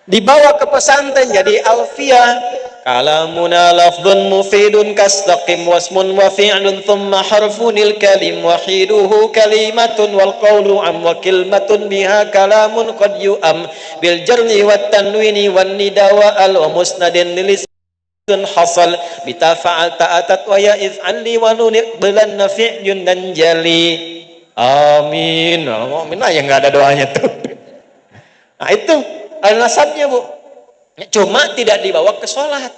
Dibawa ke pesantren jadi alfiyah. Kalamuna lafdun mufidun kastaqim wasmun wa fi'lun thumma harfunil kalim wahiduhu kalimatun wal qawlu am wa kilmatun biha kalamun qad yu'am bil jarni wat tanwini wan nida wa al wa musnadin lilis hasal bita fa'al ta'atat wa ya iz'alli wa nunik belanna fi'yun dan jali. Amin. Amin. Nah, yang nggak ada doanya tuh. Nah itu al-nasabnya, Bu. Cuma tidak dibawa ke sholat.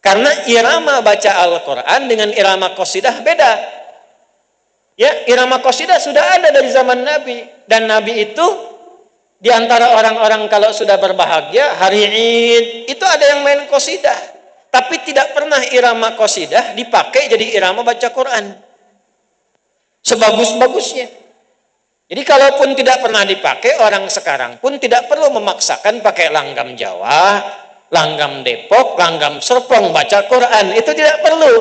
Karena irama baca Al-Quran dengan irama qasidah beda. Ya, irama qasidah sudah ada dari zaman Nabi. Dan Nabi itu diantara orang-orang kalau sudah berbahagia, hari Id, itu ada yang main qasidah. Tapi tidak pernah irama qasidah dipakai jadi irama baca Quran. Sebagus-bagusnya. Jadi kalaupun tidak pernah dipakai, orang sekarang pun tidak perlu memaksakan pakai langgam Jawa, langgam Depok, langgam Serpong baca Quran. Itu tidak perlu.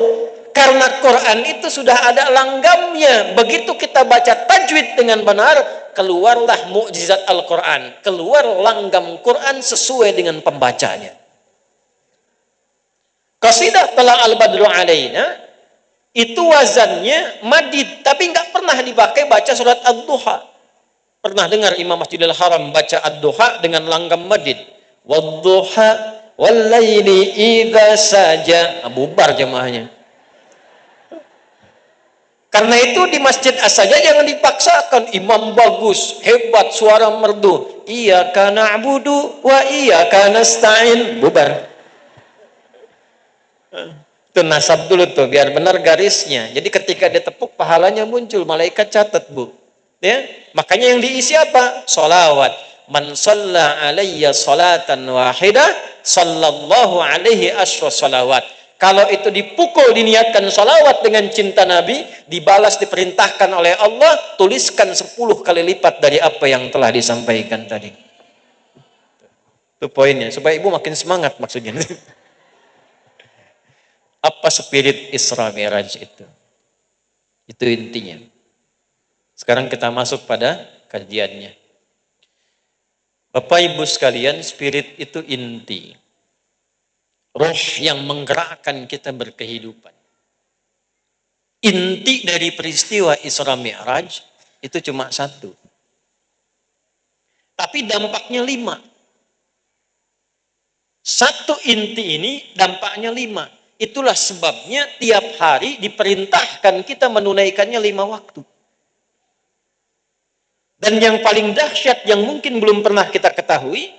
Karena Quran itu sudah ada langgamnya. Begitu kita baca tajwid dengan benar, keluarlah mukjizat Al-Quran. Keluar langgam Quran sesuai dengan pembacanya. Qasidah Tala al-Badru alaina, itu wazannya madid, tapi nggak pernah dipakai baca surat ad-duha. Pernah dengar Imam Masjidil Haram baca ad-duha dengan langgam madid? Wad-duha wal-laili idza saja. Bubar jemaahnya. Karena itu di Masjid As-Saja jangan dipaksakan. Imam bagus, hebat, suara merdu. Iyyaka na'budu wa iyyaka nasta'in. Bubar. Itu nasab dulu tuh, biar benar garisnya. Jadi ketika dia tepuk, pahalanya muncul. Malaikat catat, Bu. Ya, makanya yang diisi apa? Sholawat. Man shalla alayya sholatan wahidah, sallallahu alaihi asyra sholawat. Kalau itu dipukul, diniatkan sholawat dengan cinta Nabi, dibalas, diperintahkan oleh Allah, tuliskan 10 kali lipat dari apa yang telah disampaikan tadi. Itu poinnya, supaya ibu makin semangat maksudnya. Apa spirit Isra Mi'raj itu? Itu intinya. Sekarang kita masuk pada kajiannya. Bapak Ibu sekalian, spirit itu inti. Roh yang menggerakkan kita berkehidupan. Inti dari peristiwa Isra Mi'raj itu cuma satu. Tapi dampaknya 5. Satu inti ini dampaknya 5. Itulah sebabnya tiap hari diperintahkan kita menunaikannya 5 waktu. Dan yang paling dahsyat yang mungkin belum pernah kita ketahui,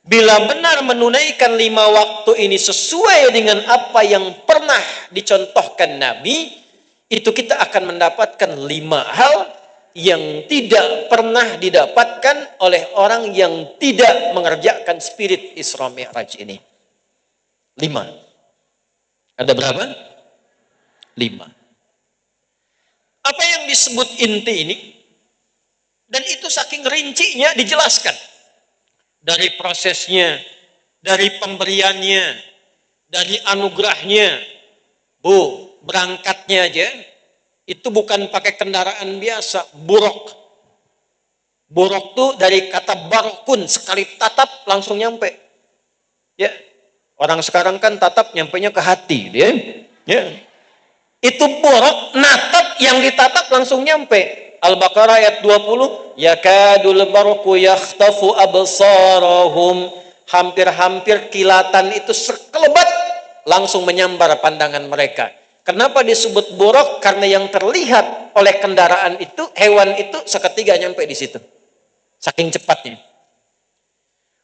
bila benar menunaikan 5 waktu ini sesuai dengan apa yang pernah dicontohkan Nabi, itu kita akan mendapatkan 5 hal yang tidak pernah didapatkan oleh orang yang tidak mengerjakan spirit Isra Mi'raj ini. 5. Ada berapa? 5. Apa yang disebut inti ini? Dan itu saking rincinya dijelaskan. Dari prosesnya, dari pemberiannya, dari anugerahnya. Bu, berangkatnya aja, itu bukan pakai kendaraan biasa, buruk. Buruk tuh dari kata barokun, sekali tatap langsung nyampe. Ya. Orang sekarang kan tatap nyampainya ke hati, dia. Ya. Itu borok, natap, yang ditatap langsung nyampe. Al-Baqarah ayat 20, yakadul barqu yakhtafu absarahum. Hampir-hampir kilatan itu sekelebat langsung menyambar pandangan mereka. Kenapa disebut borok? Karena yang terlihat oleh kendaraan itu, hewan itu seketika nyampe di situ. Saking cepatnya.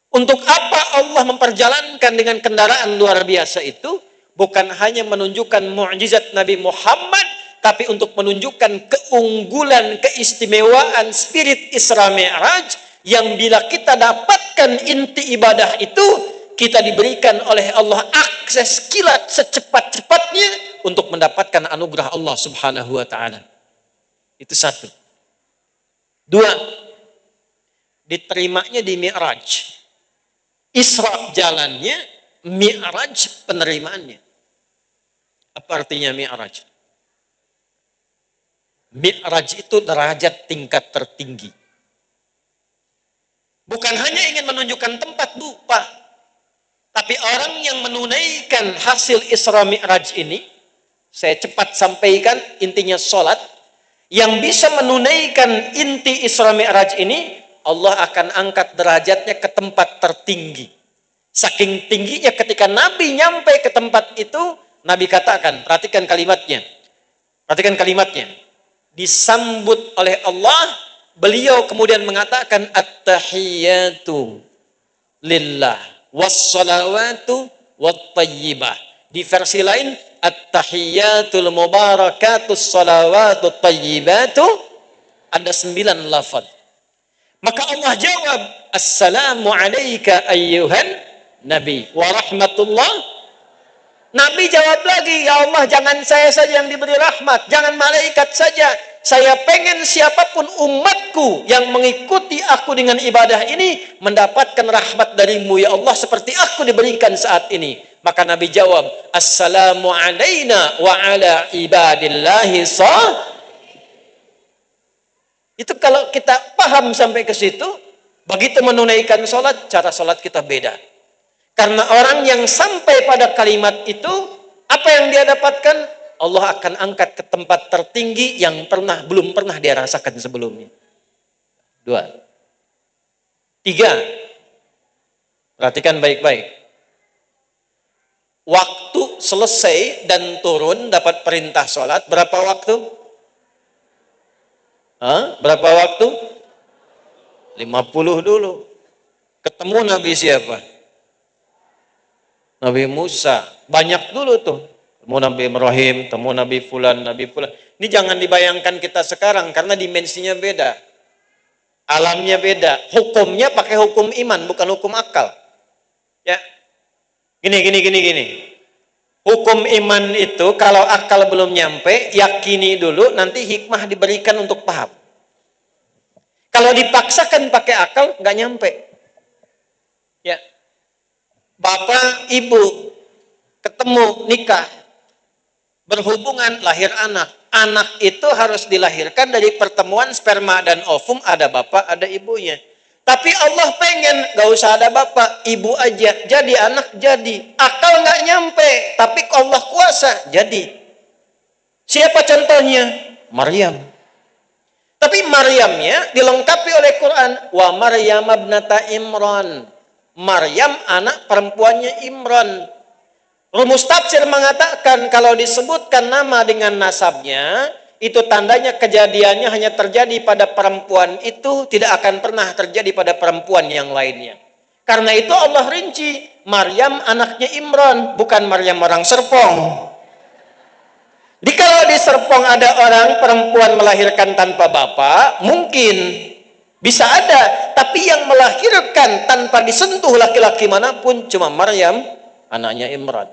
Untuk apa Allah memperjalankan dengan kendaraan luar biasa itu? Bukan hanya menunjukkan mukjizat Nabi Muhammad, tapi untuk menunjukkan keunggulan, keistimewaan spirit Isra Mi'raj, yang bila kita dapatkan inti ibadah itu, kita diberikan oleh Allah akses kilat secepat-cepatnya untuk mendapatkan anugerah Allah Subhanahu wa ta'ala. Itu 1. 2, diterimanya di Mi'raj. Isra jalannya, Mi'raj penerimaannya. Apa artinya Mi'raj? Mi'raj itu derajat tingkat tertinggi. Bukan hanya ingin menunjukkan tempat, Pak. Tapi orang yang menunaikan hasil Isra Mi'raj ini, saya cepat sampaikan intinya sholat, yang bisa menunaikan inti Isra Mi'raj ini, Allah akan angkat derajatnya ke tempat tertinggi. Saking tingginya ketika Nabi nyampe ke tempat itu, Nabi katakan, perhatikan kalimatnya. Perhatikan kalimatnya. Disambut oleh Allah, beliau kemudian mengatakan at-tahiyyatu lillah wassalawatu wattayyibah. Di versi lain at-tahiyyatul mubarakatus salawatut tayyibatu, ada 9 lafaz. Maka Allah jawab, assalamu alayka ayyuhan nabi wa rahmatullah. Nabi jawab lagi, ya Allah, jangan saya saja yang diberi rahmat, jangan malaikat saja. Saya pengen siapapun umatku yang mengikuti aku dengan ibadah ini mendapatkan rahmat darimu, ya Allah, seperti aku diberikan saat ini. Maka Nabi jawab, assalamu alayna wa ala ibadillahi sah. Itu kalau kita paham sampai ke situ, begitu menunaikan sholat, cara sholat kita beda. Karena orang yang sampai pada kalimat itu, apa yang dia dapatkan? Allah akan angkat ke tempat tertinggi yang belum pernah dia rasakan sebelumnya. 2. 3. Perhatikan baik-baik. Waktu selesai dan turun dapat perintah sholat, berapa waktu? Berapa waktu? 50 dulu. Ketemu Nabi siapa? Nabi Musa. Banyak dulu tuh. Temu Nabi Ibrahim, temu Nabi Fulan, Nabi Fulan. Ini jangan dibayangkan kita sekarang karena dimensinya beda. Alamnya beda. Hukumnya pakai hukum iman, bukan hukum akal. Ya. Gini. Hukum iman itu kalau akal belum nyampe, yakini dulu, nanti hikmah diberikan untuk paham. Kalau dipaksakan pakai akal, nggak nyampe. Ya. Bapak, ibu, ketemu, nikah, berhubungan, lahir anak. Anak itu harus dilahirkan dari pertemuan sperma dan ovum, ada bapak, ada ibunya. Tapi Allah pengen, gak usah ada bapak, ibu aja. Jadi anak jadi. Akal gak nyampe, tapi Allah kuasa, jadi. Siapa contohnya? Maryam. Tapi Maryamnya dilengkapi oleh Quran. Wa Maryam ibnata Imran. Maryam anak perempuannya Imran. Rumus tafsir mengatakan kalau disebutkan nama dengan nasabnya, itu tandanya kejadiannya hanya terjadi pada perempuan itu, tidak akan pernah terjadi pada perempuan yang lainnya. Karena itu Allah rinci, Maryam anaknya Imran, bukan Maryam orang Serpong. Jadi kalau di Serpong ada orang perempuan melahirkan tanpa bapak, mungkin bisa ada, tapi yang melahirkan tanpa disentuh laki-laki manapun cuma Maryam, anaknya Imran.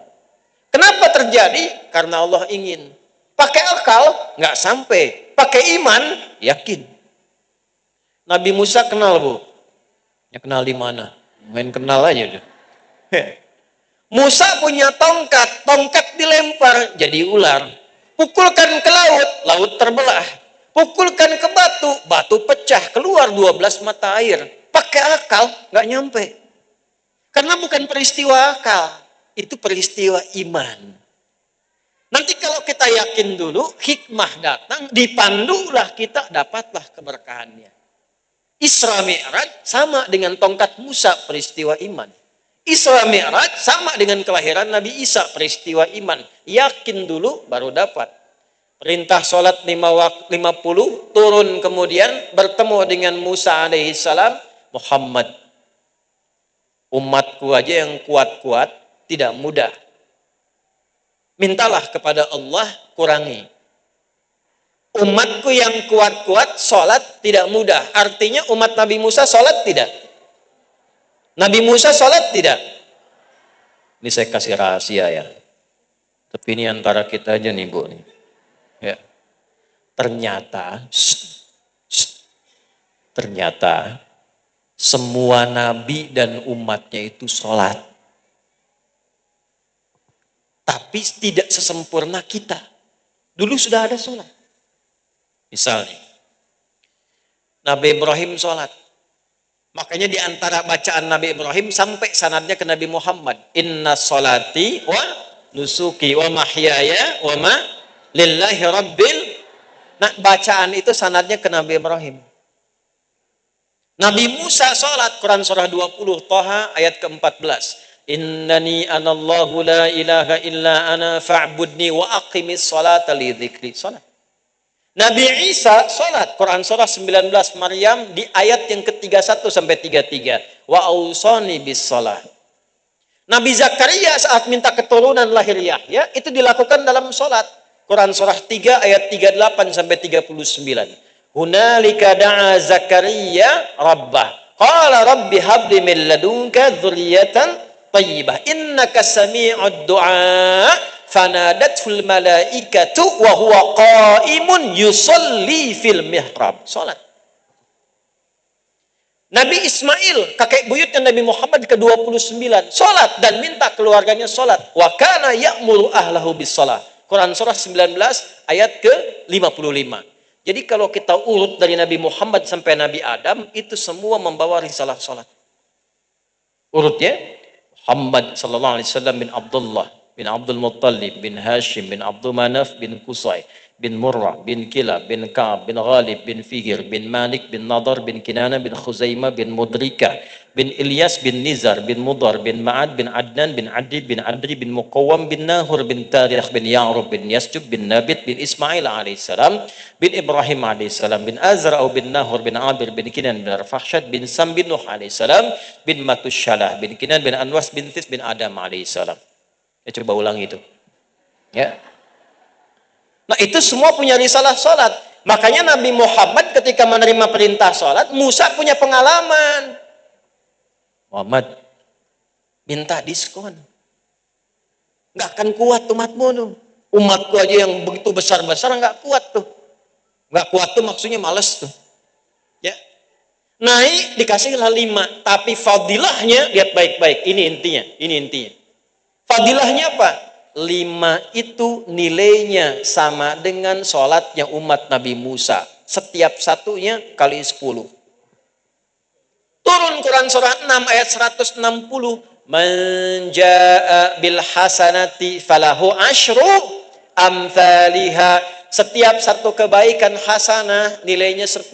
Kenapa terjadi? Karena Allah ingin. Pakai akal, nggak sampai. Pakai iman, yakin. Nabi Musa kenal, Bu? Ya kenal di mana? Main kenal aja deh. Musa punya tongkat dilempar jadi ular. Pukulkan ke laut, laut terbelah. Pukulkan ke batu, batu pecah, keluar 12 mata air. Pakai akal, nggak nyampe. Karena bukan peristiwa akal, itu peristiwa iman. Nanti kalau kita yakin dulu, hikmah datang, dipandulah kita, dapatlah keberkahannya. Isra Mi'raj sama dengan tongkat Musa, peristiwa iman. Isra Mi'raj sama dengan kelahiran Nabi Isa, peristiwa iman. Yakin dulu, baru dapat. Perintah sholat 50, turun kemudian bertemu dengan Musa alaihissalam. Muhammad, umatku aja yang kuat-kuat, tidak mudah. Mintalah kepada Allah, kurangi. Umatku yang kuat-kuat, sholat tidak mudah. Artinya umat Nabi Musa sholat tidak? Nabi Musa sholat tidak? Ini saya kasih rahasia ya. Tapi ini antara kita aja nih, Bu. Ya. Ternyata semua nabi dan umatnya itu sholat. Tapi tidak sesempurna kita. Dulu sudah ada sholat. Misalnya, Nabi Ibrahim sholat. Makanya di antara bacaan Nabi Ibrahim sampai sanadnya ke Nabi Muhammad. Inna solati wa nusuki wa mahyaya wa ma lillahi rabbil. Nah, bacaan itu sanadnya ke Nabi Ibrahim. Nabi Musa sholat, Quran surah 20, Toha ayat ke-14. Innani anallahu la ilaha illa ana fa'budni wa aqimis sholata li dzikri. Sholat. Nabi Isa sholat, Quran surah 19 Maryam di ayat yang ke-31 sampai 33. Wa ausani bis sholat. Nabi Zakaria saat minta keturunan lahir Yahya, itu dilakukan dalam sholat. Quran surah 3 ayat 38 sampai 39. Hunalika da'a Zakaria rabbah. Qala rabbi habli min ladunka dzurriyyatan thayyibah. Innaka sami'ud du'a. Fanadatul malaikatu wa huwa qa'imun yusalli fil mihrab. Salat. Nabi Ismail, kakek buyutnya Nabi Muhammad ke-29, salat dan minta keluarganya salat. Wa kana ya'muru ahlahu bis shalah. Quran surah 19 ayat ke-55. Jadi kalau kita urut dari Nabi Muhammad sampai Nabi Adam, itu semua membawa risalah salat. Urutnya, Muhammad sallallahu alaihi wasallam bin Abdullah, bin Abdul Muttalib, bin Hashim, bin Abdul Manaf, bin Qusay, bin Murrah, bin Kilab, bin Ka'ab, bin Ghalib, bin Fihir, bin Malik, bin Nadar, bin Kinana, bin Khuzaimah, bin Mudrika, bin Ilyas, bin Nizar, bin Mudar, bin Ma'ad, bin Adnan, bin Adi, bin Adri, bin Muqawam, bin Nahur, bin Tarikh, bin Ya'rub, bin Yasjub, bin Nabit, bin Ismail alaihissalam, bin Ibrahim alaihissalam, bin Azra'u, bin Nahur, bin Abir, bin Kinan, bin Arfahsyad, bin Sam, bin Nuh alaihissalam, bin Matusyalah, bin Kinan, bin Anwas, bin Tis, bin Adam alaihissalam. Ya, coba ulang itu. Ya. Nah, itu semua punya risalah salat. Makanya Nabi Muhammad ketika menerima perintah salat, Musa punya pengalaman. Muhammad, minta diskon. Nggak akan kuat umatmu tuh. Umatku aja yang begitu besar-besar nggak kuat tuh. Nggak kuat tuh maksudnya males tuh. Ya. Naik dikasihlah 5. Tapi fadilahnya, lihat baik-baik. Ini intinya. Fadilahnya apa? 5 itu nilainya sama dengan sholatnya umat Nabi Musa. Setiap satunya kali 10. Turun Quran surah 6 ayat 160. Man jaa bil hasanati falahu asyru amthaliha. Setiap satu kebaikan hasanah nilainya 10.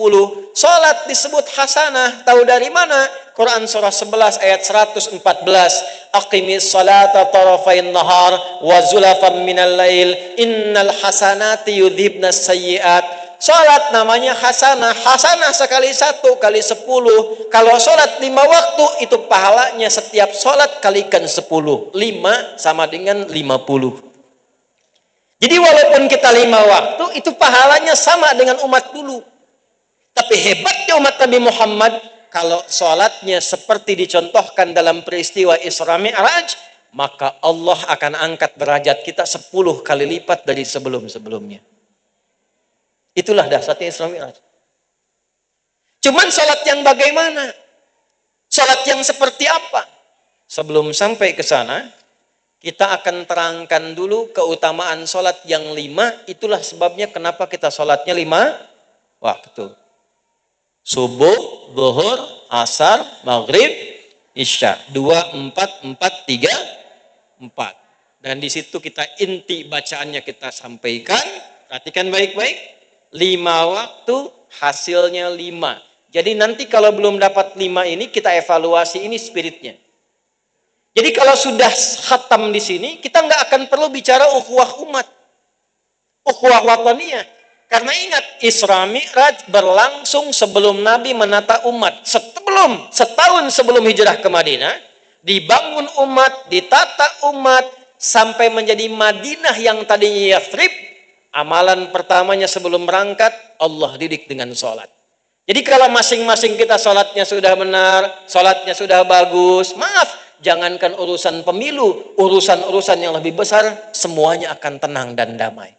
Salat disebut hasanah. Tahu dari mana? Quran surah 11 ayat 114. Aqimis salata tarafain nahar wa zulafan minal lail innal hasanati yudhibna sayyiat. Salat namanya hasanah. Hasanah sekali 1 kali 10. Kalau salat 5 waktu itu pahalanya setiap salat kalikan 10. 5 sama dengan 50. Jadi walaupun kita 5 waktu, itu pahalanya sama dengan umat dulu. Tapi hebatnya umat Nabi Muhammad, kalau sholatnya seperti dicontohkan dalam peristiwa Isra Mi'raj, maka Allah akan angkat derajat kita 10 kali lipat dari sebelum-sebelumnya. Itulah dahsyatnya Isra Mi'raj. Cuman sholat yang bagaimana? Sholat yang seperti apa? Sebelum sampai ke sana, kita akan terangkan dulu keutamaan sholat yang 5. Itulah sebabnya kenapa kita sholatnya 5 waktu. Subuh, zuhur, asar, maghrib, isya. 2, 4, 4, 3, 4. Dan di situ kita inti bacaannya kita sampaikan. Perhatikan baik-baik. 5 waktu, hasilnya 5. Jadi nanti kalau belum dapat 5 ini, kita evaluasi ini spiritnya. Jadi kalau sudah khatam di sini, kita nggak akan perlu bicara ukhuwah umat. Ukhuwah wataniyah. Karena ingat, Isra Mi'raj berlangsung sebelum Nabi menata umat. Setahun sebelum hijrah ke Madinah, dibangun umat, ditata umat, sampai menjadi Madinah yang tadinya Yathrib. Amalan pertamanya sebelum berangkat, Allah didik dengan sholat. Jadi kalau masing-masing kita sholatnya sudah benar, sholatnya sudah bagus, maaf, jangankan urusan pemilu, urusan-urusan yang lebih besar, semuanya akan tenang dan damai.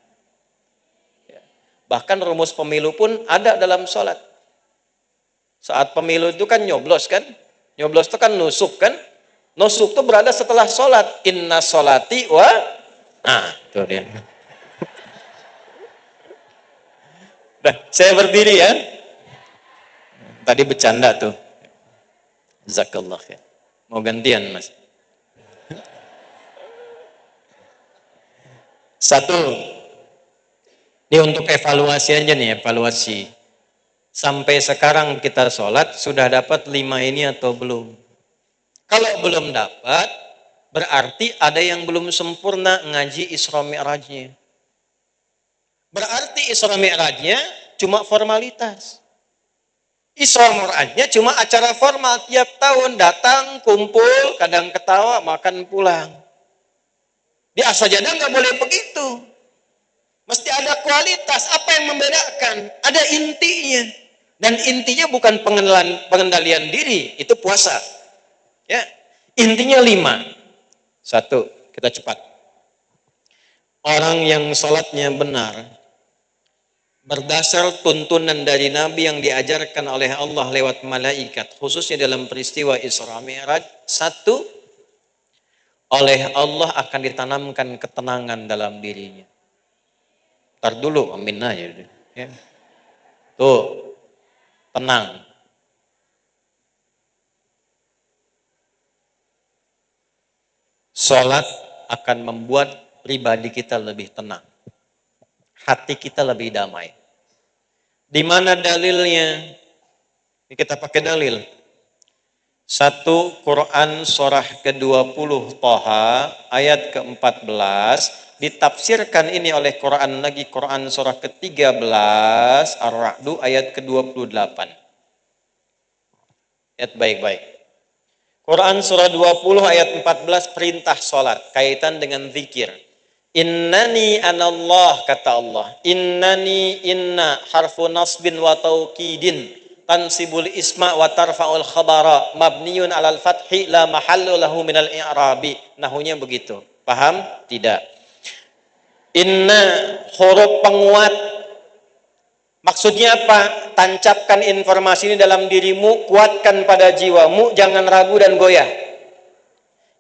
Bahkan rumus pemilu pun ada dalam sholat. Saat pemilu itu kan nyoblos kan? Nyoblos itu kan nusuk kan? Nusuk itu berada setelah sholat. Inna sholati wa... Nah, itu dia. Nah, saya berdiri ya. Tadi bercanda tuh. Jazakallah khair. Mau gantian, Mas? Satu, ini untuk evaluasi aja nih, evaluasi. Sampai sekarang kita sholat, sudah dapat 5 ini atau belum? Kalau belum dapat, berarti ada yang belum sempurna ngaji Isra Mi'rajnya. Berarti Isra Mi'rajnya cuma formalitas. Isra Mi'rajnya cuma acara formal, tiap tahun datang, kumpul, kadang ketawa, makan pulang. Di As-Sajadah nggak boleh begitu. Mesti ada kualitas. Apa yang membedakan? Ada intinya. Dan intinya bukan pengendalian diri, itu puasa. Ya, intinya 5. 1, kita cepat. Orang yang sholatnya benar, berdasar tuntunan dari Nabi yang diajarkan oleh Allah lewat malaikat, khususnya dalam peristiwa Isra Mi'raj, 1, oleh Allah akan ditanamkan ketenangan dalam dirinya. Ntar dulu, amin aja. Ya. Tuh, tenang. Salat akan membuat pribadi kita lebih tenang. Hati kita lebih damai. Di mana dalilnya? Kita pakai dalil. 1 Quran surah ke-20 Thaha ayat ke-14 ditafsirkan ini oleh Quran lagi, Quran surah ke-13 Ar-Ra'd ayat ke-28. Lihat baik-baik. Quran surah 20 ayat 14 perintah salat kaitan dengan zikir. Innani anallah, kata Allah. Innani inna harfu nasbin wa taukidin tansibul isma wa tarfa'ul khabara mabniun alal fathi la mahallu lahu minal i'rabi. Nahunya begitu. Paham? Tidak. Inna huruf penguat. Maksudnya apa? Tancapkan informasi ini dalam dirimu, kuatkan pada jiwamu, jangan ragu dan goyah.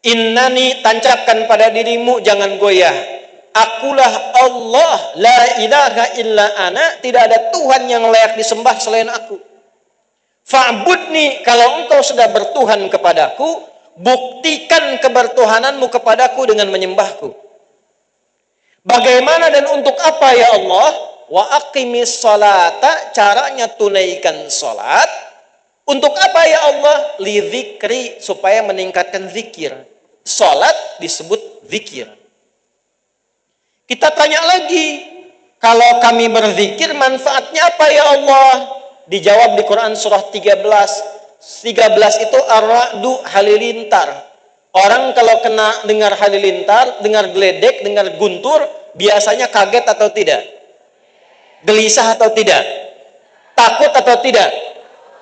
Innani, tancapkan pada dirimu, jangan goyah. Akulah Allah, la ilaha illa ana, tidak ada Tuhan yang layak disembah selain aku. Fa'budni, kalau engkau sudah bertuhan kepadaku, buktikan kebertuhananmu kepadaku dengan menyembahku. Bagaimana dan untuk apa ya Allah? Wa aqimis sholata, caranya tunaikan sholat. Untuk apa ya Allah? Li dzikri, supaya meningkatkan zikir. Sholat disebut zikir. Kita tanya lagi, kalau kami berzikir manfaatnya apa ya Allah? Dijawab di Quran surah 13. 13 itu Ar-Ra'd, halilintar. Orang kalau kena dengar halilintar, dengar geledek, dengar guntur, biasanya kaget atau tidak? Gelisah atau tidak? Takut atau tidak?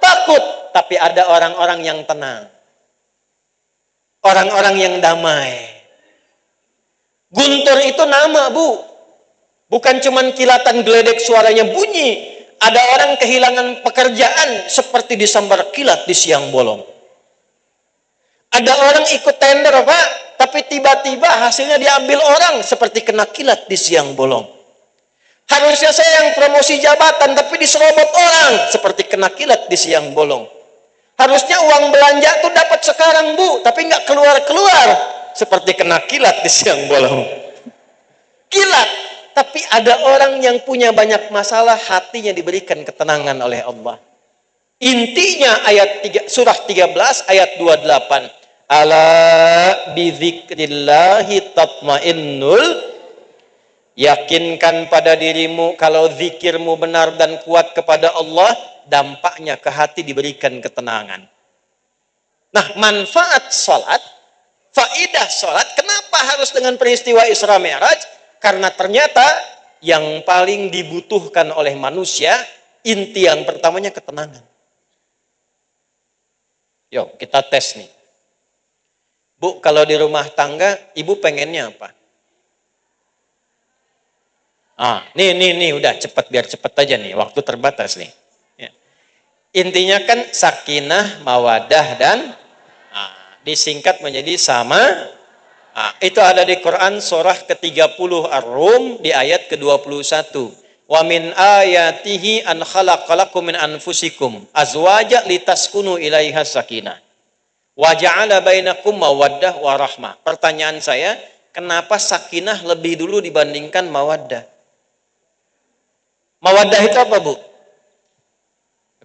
Takut. Tapi ada orang-orang yang tenang. Orang-orang yang damai. Guntur itu nama, Bu. Bukan cuman kilatan geledek suaranya bunyi. Ada orang kehilangan pekerjaan seperti disambar kilat di siang bolong. Ada orang ikut tender, Pak, tapi tiba-tiba hasilnya diambil orang seperti kena kilat di siang bolong. Harusnya saya yang promosi jabatan, tapi diserobot orang seperti kena kilat di siang bolong. Harusnya uang belanja tuh dapat sekarang, Bu, tapi nggak keluar-keluar seperti kena kilat di siang bolong. Kilat, tapi ada orang yang punya banyak masalah, hatinya diberikan ketenangan oleh Allah. Intinya ayat 3, surah 13 ayat 28. Ala bidzikrillahi tatmainnul. Yakinkan pada dirimu, kalau zikirmu benar dan kuat kepada Allah, dampaknya ke hati diberikan ketenangan. Nah, manfaat sholat, faidah sholat, kenapa harus dengan peristiwa Isra Mi'raj? Karena ternyata yang paling dibutuhkan oleh manusia, inti yang pertamanya ketenangan. Yuk, kita tes nih. Bu, kalau di rumah tangga, ibu pengennya apa? Nih, udah cepet, biar cepet aja nih, waktu terbatas nih. Ya. Intinya kan sakinah, mawadah, dan disingkat menjadi sama. Itu ada di Quran surah ke-30 Ar-Rum di ayat ke-21. Wa min ayatihi an khalaqalakum min anfusikum azwaja litaskunu ilaiha sakinah. Wa ja'ala bainakum mawaddah wa rahmah. Pertanyaan saya, kenapa sakinah lebih dulu dibandingkan mawaddah? Mawaddah itu apa, Bu?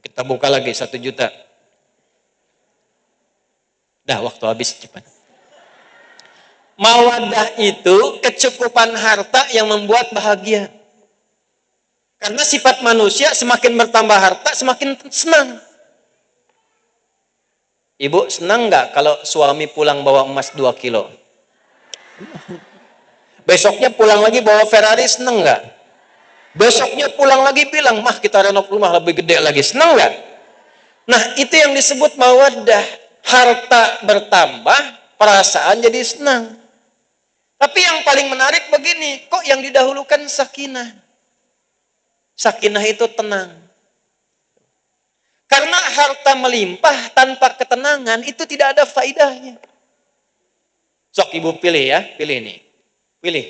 Kita buka lagi 1 juta. Dah, waktu habis cepat. Mawaddah itu kecukupan harta yang membuat bahagia. Karena sifat manusia semakin bertambah harta, semakin senang. Ibu senang nggak kalau suami pulang bawa emas 2 kilo? Besoknya pulang lagi bawa Ferrari, senang nggak? Besoknya pulang lagi bilang, mah kita renov rumah lebih gede lagi, senang nggak? Nah, itu yang disebut mawaddah. Harta bertambah, perasaan jadi senang. Tapi yang paling menarik begini, kok yang didahulukan sakinah? Sakinah itu tenang. Karena harta melimpah tanpa ketenangan itu tidak ada faidahnya. Sok ibu pilih ya, pilih nih. Pilih.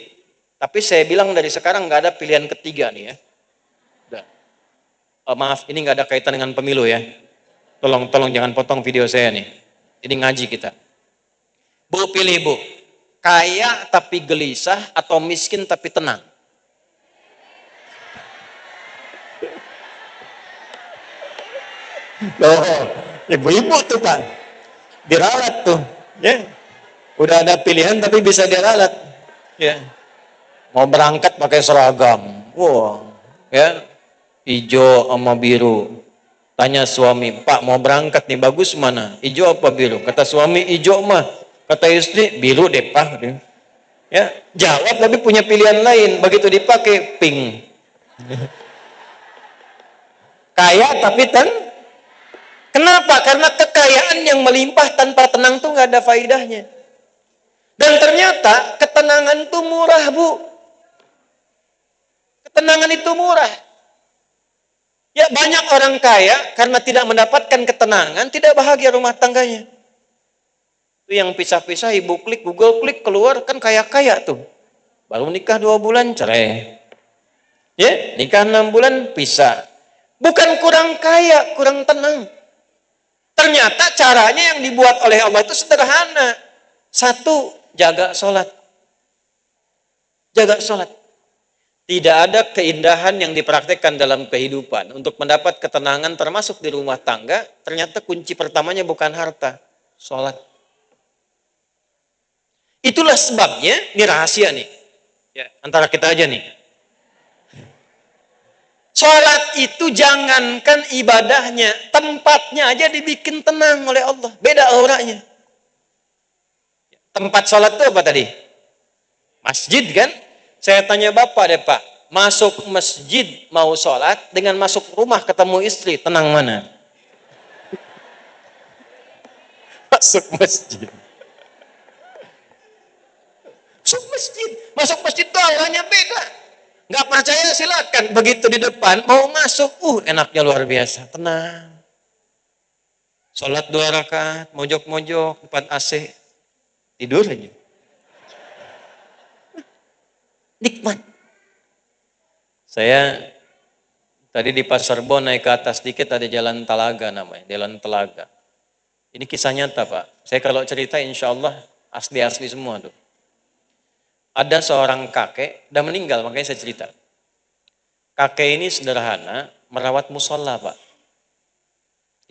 Tapi saya bilang dari sekarang nggak ada pilihan ketiga nih ya. Udah. Maaf, ini nggak ada kaitan dengan pemilu ya. Tolong jangan potong video saya nih. Ini ngaji kita. Bu pilih bu. Kaya tapi gelisah atau miskin tapi tenang? Loh, ibu-ibu tuh Pak. Diralat tuh. Ya. Udah ada pilihan tapi bisa diralat. Ya. Mau berangkat pakai seragam. Wah, ya. Hijau sama biru. Tanya suami, Pak mau berangkat nih, bagus mana? Hijau apa biru? Kata suami, hijau mah. Kata istri, biru deh Pak. Ya, jawab tapi punya pilihan lain. Begitu dipakai, pink. Kaya tapi kenapa? Karena kekayaan yang melimpah tanpa tenang tuh nggak ada faidahnya. Dan ternyata ketenangan itu murah, Bu. Ketenangan itu murah. Ya banyak orang kaya karena tidak mendapatkan ketenangan, tidak bahagia rumah tangganya. Itu yang pisah-pisah, ibu klik, Google klik, keluar kan kaya-kaya tuh. Baru nikah 2 bulan cerai. Ya, nikah 6 bulan pisah. Bukan kurang kaya, kurang tenang. Ternyata caranya yang dibuat oleh Allah itu sederhana. 1, jaga sholat. Jaga sholat. Tidak ada keindahan yang dipraktekkan dalam kehidupan. Untuk mendapat ketenangan termasuk di rumah tangga, ternyata kunci pertamanya bukan harta, sholat. Itulah sebabnya, ini rahasia nih. Ya, antara kita aja nih. Sholat itu jangankan ibadahnya, tempatnya aja dibikin tenang oleh Allah. Beda auranya. Tempat sholat itu apa tadi? Masjid kan? Saya tanya Bapak deh Pak, masuk masjid mau sholat dengan masuk rumah ketemu istri, tenang mana? Masuk masjid. Masuk masjid itu auranya beda. Nggak percaya silakan. Begitu di depan mau masuk, enaknya luar biasa, tenang. Sholat 2 rakaat, mojok-mojok depan AC, tidur aja. Nikmat. Saya tadi di Pasar Bo naik ke atas dikit ada jalan Talaga namanya, jalan Telaga. Ini kisah nyata Pak. Saya kalau cerita insya Allah asli-asli semua tuh. Ada seorang kakek, udah meninggal makanya saya cerita. Kakek ini sederhana, merawat musola Pak.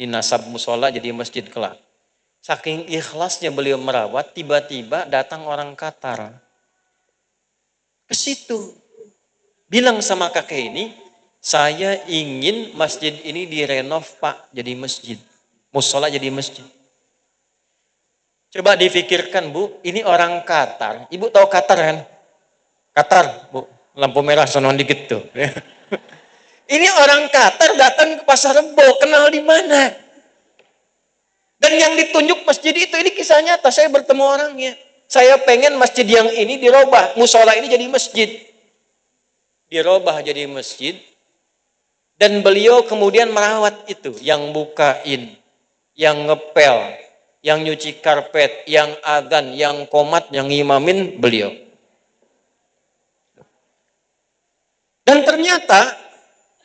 Dinasab musola jadi masjid kelak. Saking ikhlasnya beliau merawat, tiba-tiba datang orang Qatar. Ke situ. Bilang sama kakek ini, saya ingin masjid ini direnov Pak, jadi masjid. Musola jadi masjid. Coba difikirkan Bu, ini orang Qatar. Ibu tahu Qatar kan? Qatar, Bu. Lampu merah sonon dikit tuh. Ini orang Qatar datang ke Pasar Rebo, kenal di mana? Dan yang ditunjuk masjid itu, ini kisah nyata, saya bertemu orangnya. Saya pengen masjid yang ini dirubah, musola ini jadi masjid. Dirubah jadi masjid. Dan beliau kemudian merawat itu, yang bukain, yang ngepel, yang nyuci karpet, yang adzan, yang qomat, yang imamin beliau. Dan ternyata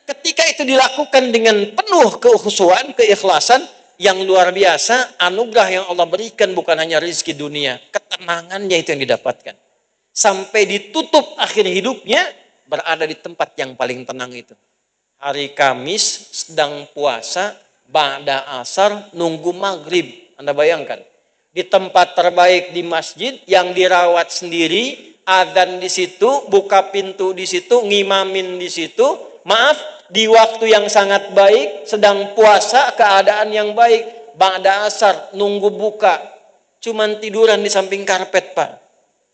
ketika itu dilakukan dengan penuh kekhusyuan, keikhlasan, yang luar biasa, anugerah yang Allah berikan bukan hanya rezeki dunia, ketenangannya itu yang didapatkan. Sampai ditutup akhir hidupnya, berada di tempat yang paling tenang itu. Hari Kamis sedang puasa, ba'da asar, nunggu maghrib. Anda bayangkan, di tempat terbaik di masjid yang dirawat sendiri, adzan di situ, buka pintu di situ, ngimamin di situ. Maaf, di waktu yang sangat baik, sedang puasa, keadaan yang baik, ba'da asar, nunggu buka. Cuman tiduran di samping karpet, Pak.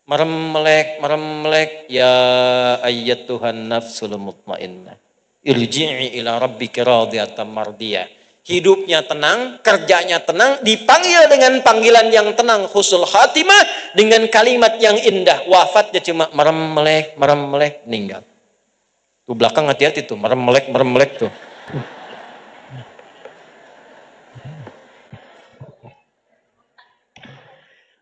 Merem melek, ya ayyatuhan nafsul mutmainnah. Irji'i ila rabbika radiyatan mardiyah. Hidupnya tenang, kerjanya tenang, dipanggil dengan panggilan yang tenang, husnul khatimah, dengan kalimat yang indah. Wafatnya cuma merem melek, meninggal. Tuh belakang hati-hati tuh, merem melek tuh.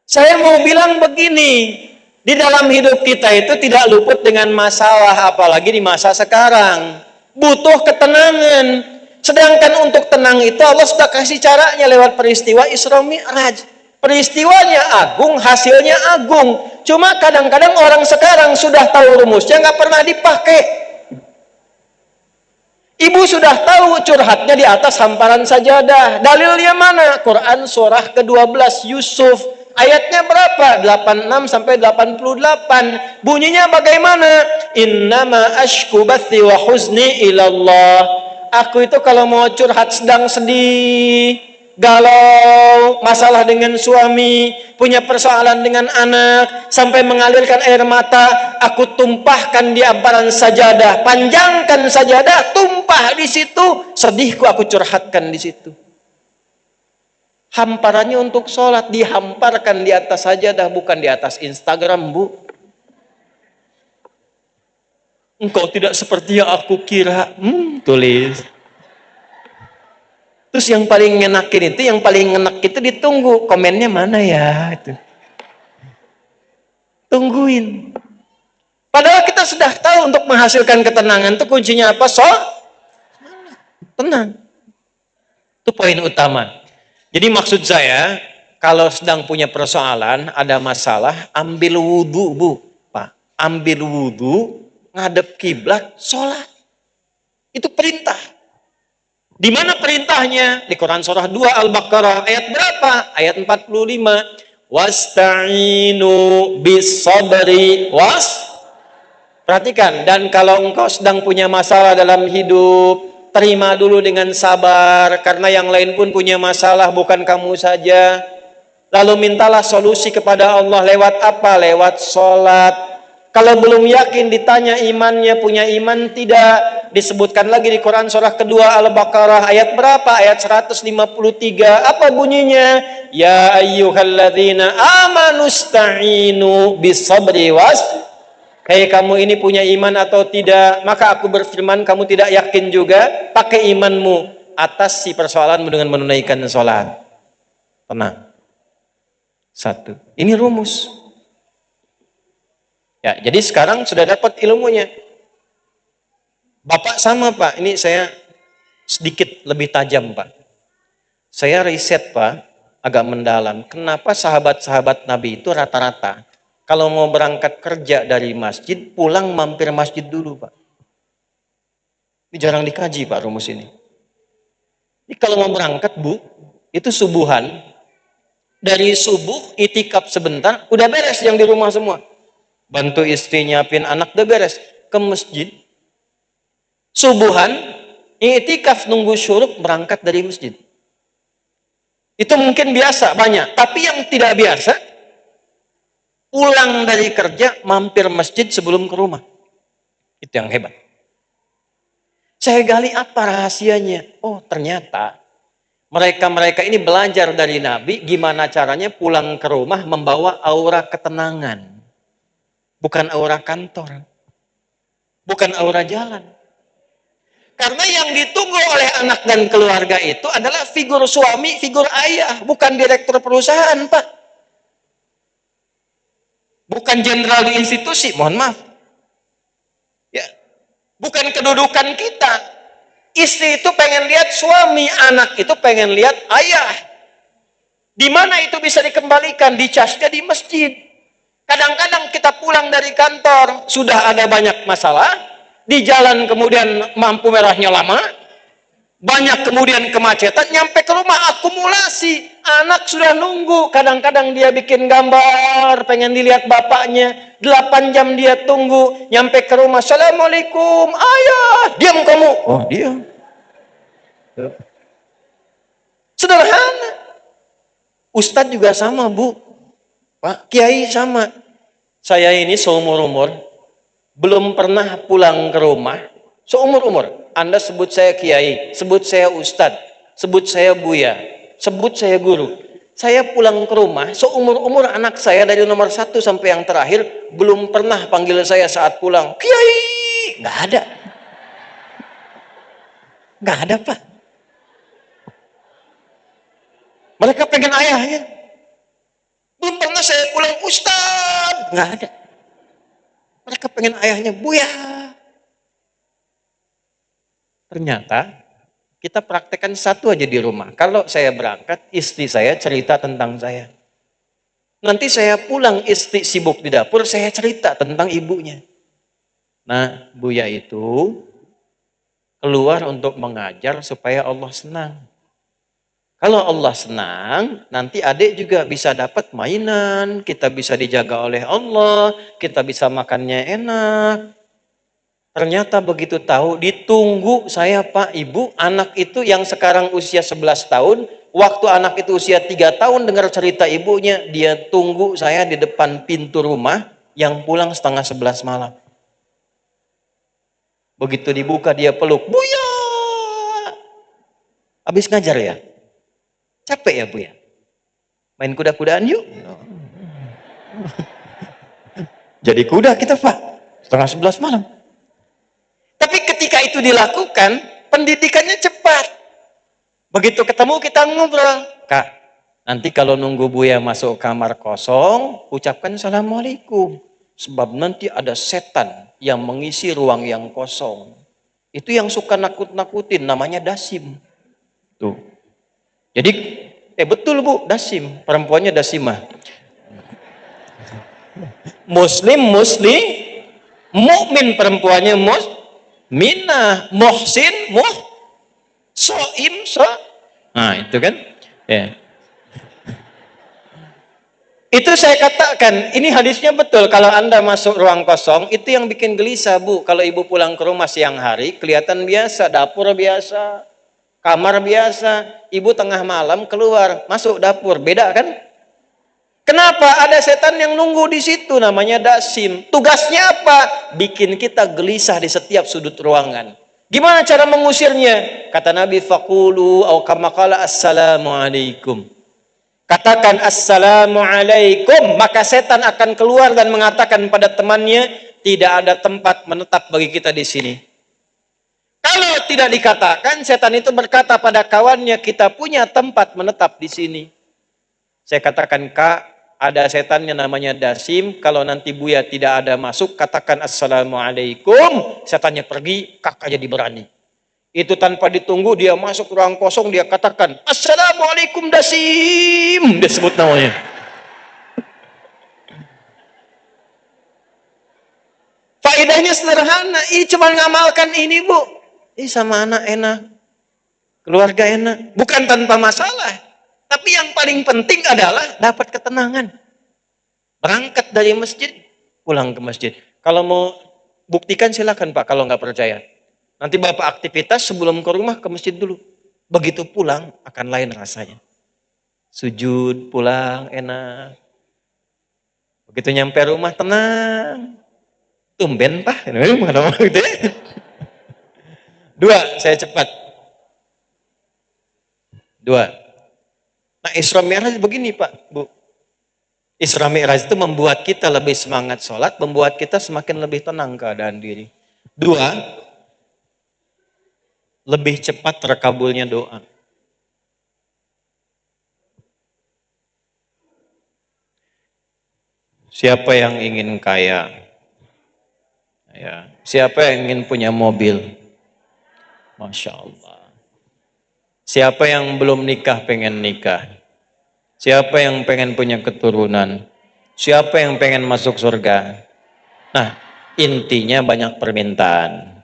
Saya mau bilang begini, di dalam hidup kita itu tidak luput dengan masalah, apalagi di masa sekarang. Butuh ketenangan. Sedangkan untuk tenang itu Allah sudah kasih caranya lewat peristiwa Isra Mi'raj. Peristiwanya agung, hasilnya agung. Cuma kadang-kadang orang sekarang sudah tahu rumusnya, nggak pernah dipakai. Ibu sudah tahu curhatnya di atas hamparan sajadah. Dalilnya mana? Quran surah ke-12 Yusuf. Ayatnya berapa? 86 sampai 88. Bunyinya bagaimana? Innama ashku bathi wa huzni ilallah. Aku itu kalau mau curhat sedang sedih, galau, masalah dengan suami, punya persoalan dengan anak, sampai mengalirkan air mata, aku tumpahkan di hamparan sajadah, panjangkan sajadah, tumpah di situ, sedihku aku curhatkan di situ. Hamparannya untuk sholat, dihamparkan di atas sajadah, bukan di atas Instagram, Bu. Engkau tidak seperti yang aku kira. Tulis. Terus yang paling ngenakin itu, yang paling ngenak itu ditunggu. Komennya mana ya? Itu. Tungguin. Padahal kita sudah tahu untuk menghasilkan ketenangan itu kuncinya apa? Tenang. Itu poin utama. Jadi maksud saya, kalau sedang punya persoalan, ada masalah, ambil wudhu, Bu. Pak, ambil wudhu, ngadep kiblat, sholat. Itu perintah. Di mana perintahnya? Di Quran surah 2 Al-Baqarah ayat berapa? Ayat 45. Wasta'inu bis-sabri Perhatikan, dan kalau engkau sedang punya masalah dalam hidup, terima dulu dengan sabar, karena yang lain pun punya masalah, bukan kamu saja. Lalu mintalah solusi kepada Allah lewat apa? Lewat sholat. Kalau belum yakin ditanya imannya, punya iman tidak, disebutkan lagi di Quran surah kedua Al-Baqarah ayat berapa? Ayat 153. Apa bunyinya? Ya ayyuhalladzina amanu sta'inu bis-sabri Hei kamu ini punya iman atau tidak? Maka aku berfirman, kamu tidak yakin juga, pakai imanmu atasi persoalanmu dengan menunaikan sholat. Tenang. Satu. Ini rumus. Ya, jadi sekarang sudah dapat ilmunya. Bapak sama Pak, ini saya sedikit lebih tajam Pak. Saya riset Pak, agak mendalam. Kenapa sahabat-sahabat Nabi itu rata-rata kalau mau berangkat kerja dari masjid, pulang mampir masjid dulu, Pak. Ini jarang dikaji, Pak, rumus ini. Jadi kalau mau berangkat, Bu, itu subuhan. Dari subuh, itikaf sebentar, udah beres yang di rumah semua. Bantu istri nyiapin anak, udah beres. Ke masjid. Subuhan, itikaf nunggu syuruk, berangkat dari masjid. Itu mungkin biasa, banyak. Tapi yang tidak biasa, pulang dari kerja, mampir masjid sebelum ke rumah. Itu yang hebat. Saya gali apa rahasianya? Oh, ternyata mereka-mereka ini belajar dari Nabi gimana caranya pulang ke rumah membawa aura ketenangan. Bukan aura kantor. Bukan aura jalan. Karena yang ditunggu oleh anak dan keluarga itu adalah figur suami, figur ayah. Bukan direktur perusahaan, Pak. Bukan jenderal di institusi, mohon maaf. Ya, bukan kedudukan kita. Istri itu pengen lihat suami, anak itu pengen lihat ayah. Di mana itu bisa dikembalikan? Dicasnya di masjid. Kadang-kadang kita pulang dari kantor, sudah ada banyak masalah, di jalan kemudian lampu merahnya lama, banyak kemudian kemacetan, nyampe ke rumah akumulasi, anak sudah nunggu, kadang-kadang dia bikin gambar, pengen dilihat bapaknya, 8 jam dia tunggu, nyampe ke rumah, Assalamualaikum, ayah, diam kamu. Oh, diam. Sederhana. Ustadz juga sama, Bu. Pak Kiai sama. Saya ini seumur-umur belum pernah pulang ke rumah. Seumur-umur. Anda sebut saya Kiai, sebut saya Ustadz, sebut saya Buya, sebut saya guru. Saya pulang ke rumah, seumur-umur anak saya dari nomor 1 sampai yang terakhir belum pernah panggil saya saat pulang, Kiai. Nggak ada. Nggak ada, Pak. Mereka pengen ayahnya. Belum pernah saya pulang, Ustaz. Nggak ada. Mereka pengen ayahnya, Buya. Ternyata kita praktekkan satu aja di rumah. Kalau saya berangkat, istri saya cerita tentang saya. Nanti saya pulang, istri sibuk di dapur, saya cerita tentang ibunya. Nah, Buya itu keluar untuk mengajar supaya Allah senang. Kalau Allah senang, nanti adik juga bisa dapat mainan, kita bisa dijaga oleh Allah, kita bisa makannya enak. Ternyata begitu tahu, ditunggu saya Pak Ibu, anak itu yang sekarang usia 11 tahun, waktu anak itu usia 3 tahun dengar cerita ibunya, dia tunggu saya di depan pintu rumah yang pulang setengah 11 malam. Begitu dibuka dia peluk, Buya. Habis ngajar ya? Capek ya Bu ya? Main kuda-kudaan yuk. Jadi kuda kita Pak, setengah 11 malam. Tapi ketika itu dilakukan, pendidikannya cepat. Begitu ketemu kita ngobrol. Kak, nanti kalau nunggu Buya masuk kamar kosong, ucapkan Assalamualaikum. Sebab nanti ada setan yang mengisi ruang yang kosong. Itu yang suka nakut-nakutin, namanya Dasim. Tuh. Jadi, betul Bu, Dasim. Perempuannya Dasimah. Muslim, mukmin perempuannya minah, muhsin, soim, Nah, itu kan. Ya. Itu saya katakan, ini hadisnya betul. Kalau Anda masuk ruang kosong, itu yang bikin gelisah, Bu. Kalau ibu pulang ke rumah siang hari, kelihatan biasa, dapur biasa, kamar biasa. Ibu tengah malam keluar, masuk dapur, beda kan? Kenapa? Ada setan yang nunggu di situ, namanya Dasim. Tugasnya apa? Bikin kita gelisah di setiap sudut ruangan. Gimana cara mengusirnya? Kata Nabi, faqulu au kama qala assalamualaikum. Katakan assalamualaikum, maka setan akan keluar dan mengatakan pada temannya, tidak ada tempat menetap bagi kita di sini. Kalau tidak dikatakan, setan itu berkata pada kawannya, kita punya tempat menetap di sini. Saya katakan, Kak, ada setannya namanya Dasim, kalau nanti Buya tidak ada masuk, katakan assalamualaikum, setannya pergi, kakak jadi berani. Itu tanpa ditunggu, dia masuk ruang kosong, dia katakan, assalamualaikum Dasim, dia sebut namanya. Faedahnya sederhana, ini cuma ngamalkan ini Bu, ini sama anak enak, keluarga enak, bukan tanpa masalah. Tapi yang paling penting adalah dapat ketenangan. Berangkat dari masjid, pulang ke masjid. Kalau mau buktikan silakan Pak, kalau nggak percaya. Nanti Bapak aktivitas sebelum ke rumah ke masjid dulu. Begitu pulang akan lain rasanya. Sujud, pulang, enak. Begitu nyampe rumah tenang. Tumben Pak. Dua, saya cepat. Dua. Nah Isra Mi'raj begini Pak, Bu. Isra Mi'raj itu membuat kita lebih semangat sholat, membuat kita semakin lebih tenang keadaan diri. Dua, lebih cepat terkabulnya doa. Siapa yang ingin kaya? Ya. Siapa yang ingin punya mobil? Masya Allah. Siapa yang belum nikah pengen nikah? Siapa yang pengen punya keturunan? Siapa yang pengen masuk surga? Nah, intinya banyak permintaan.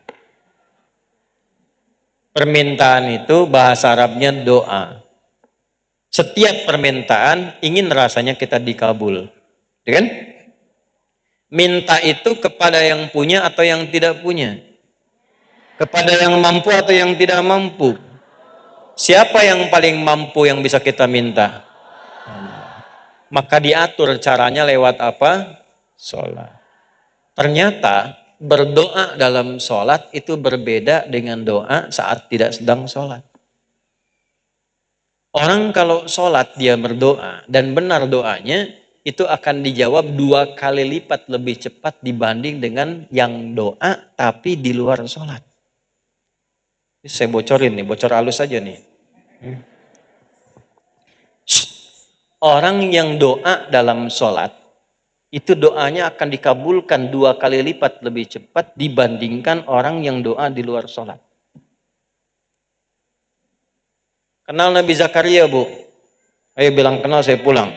Permintaan itu bahasa Arabnya doa. Setiap permintaan ingin rasanya kita dikabul. Ya kan? Minta itu kepada yang punya atau yang tidak punya? Kepada yang mampu atau yang tidak mampu? Siapa yang paling mampu yang bisa kita minta? Maka diatur caranya lewat apa? Sholat. Ternyata berdoa dalam sholat itu berbeda dengan doa saat tidak sedang sholat. Orang kalau sholat dia berdoa dan benar doanya, itu akan dijawab 2 kali lipat lebih cepat dibanding dengan yang doa tapi di luar sholat. Saya bocorin nih, bocor halus aja nih. Orang yang doa dalam sholat, itu doanya akan dikabulkan 2 kali lipat lebih cepat dibandingkan orang yang doa di luar sholat. Kenal Nabi Zakaria, Bu? Ayo bilang kenal, saya pulang.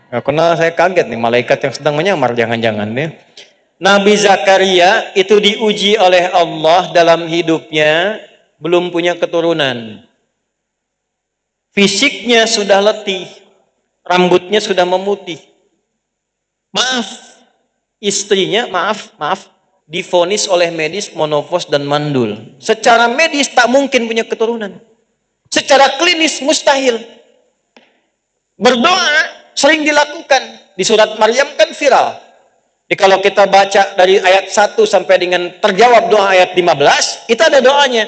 Nggak kenal, saya kaget nih, malaikat yang sedang menyamar, jangan-jangan nih. Nabi Zakaria itu diuji oleh Allah dalam hidupnya, belum punya keturunan. Fisiknya sudah letih, rambutnya sudah memutih. Istrinya, divonis oleh medis monofos dan mandul. Secara medis tak mungkin punya keturunan. Secara klinis mustahil. Berdoa sering dilakukan. Di surat Maryam kan viral. Jadi kalau kita baca dari ayat 1 sampai dengan terjawab doa ayat 15, itu ada doanya.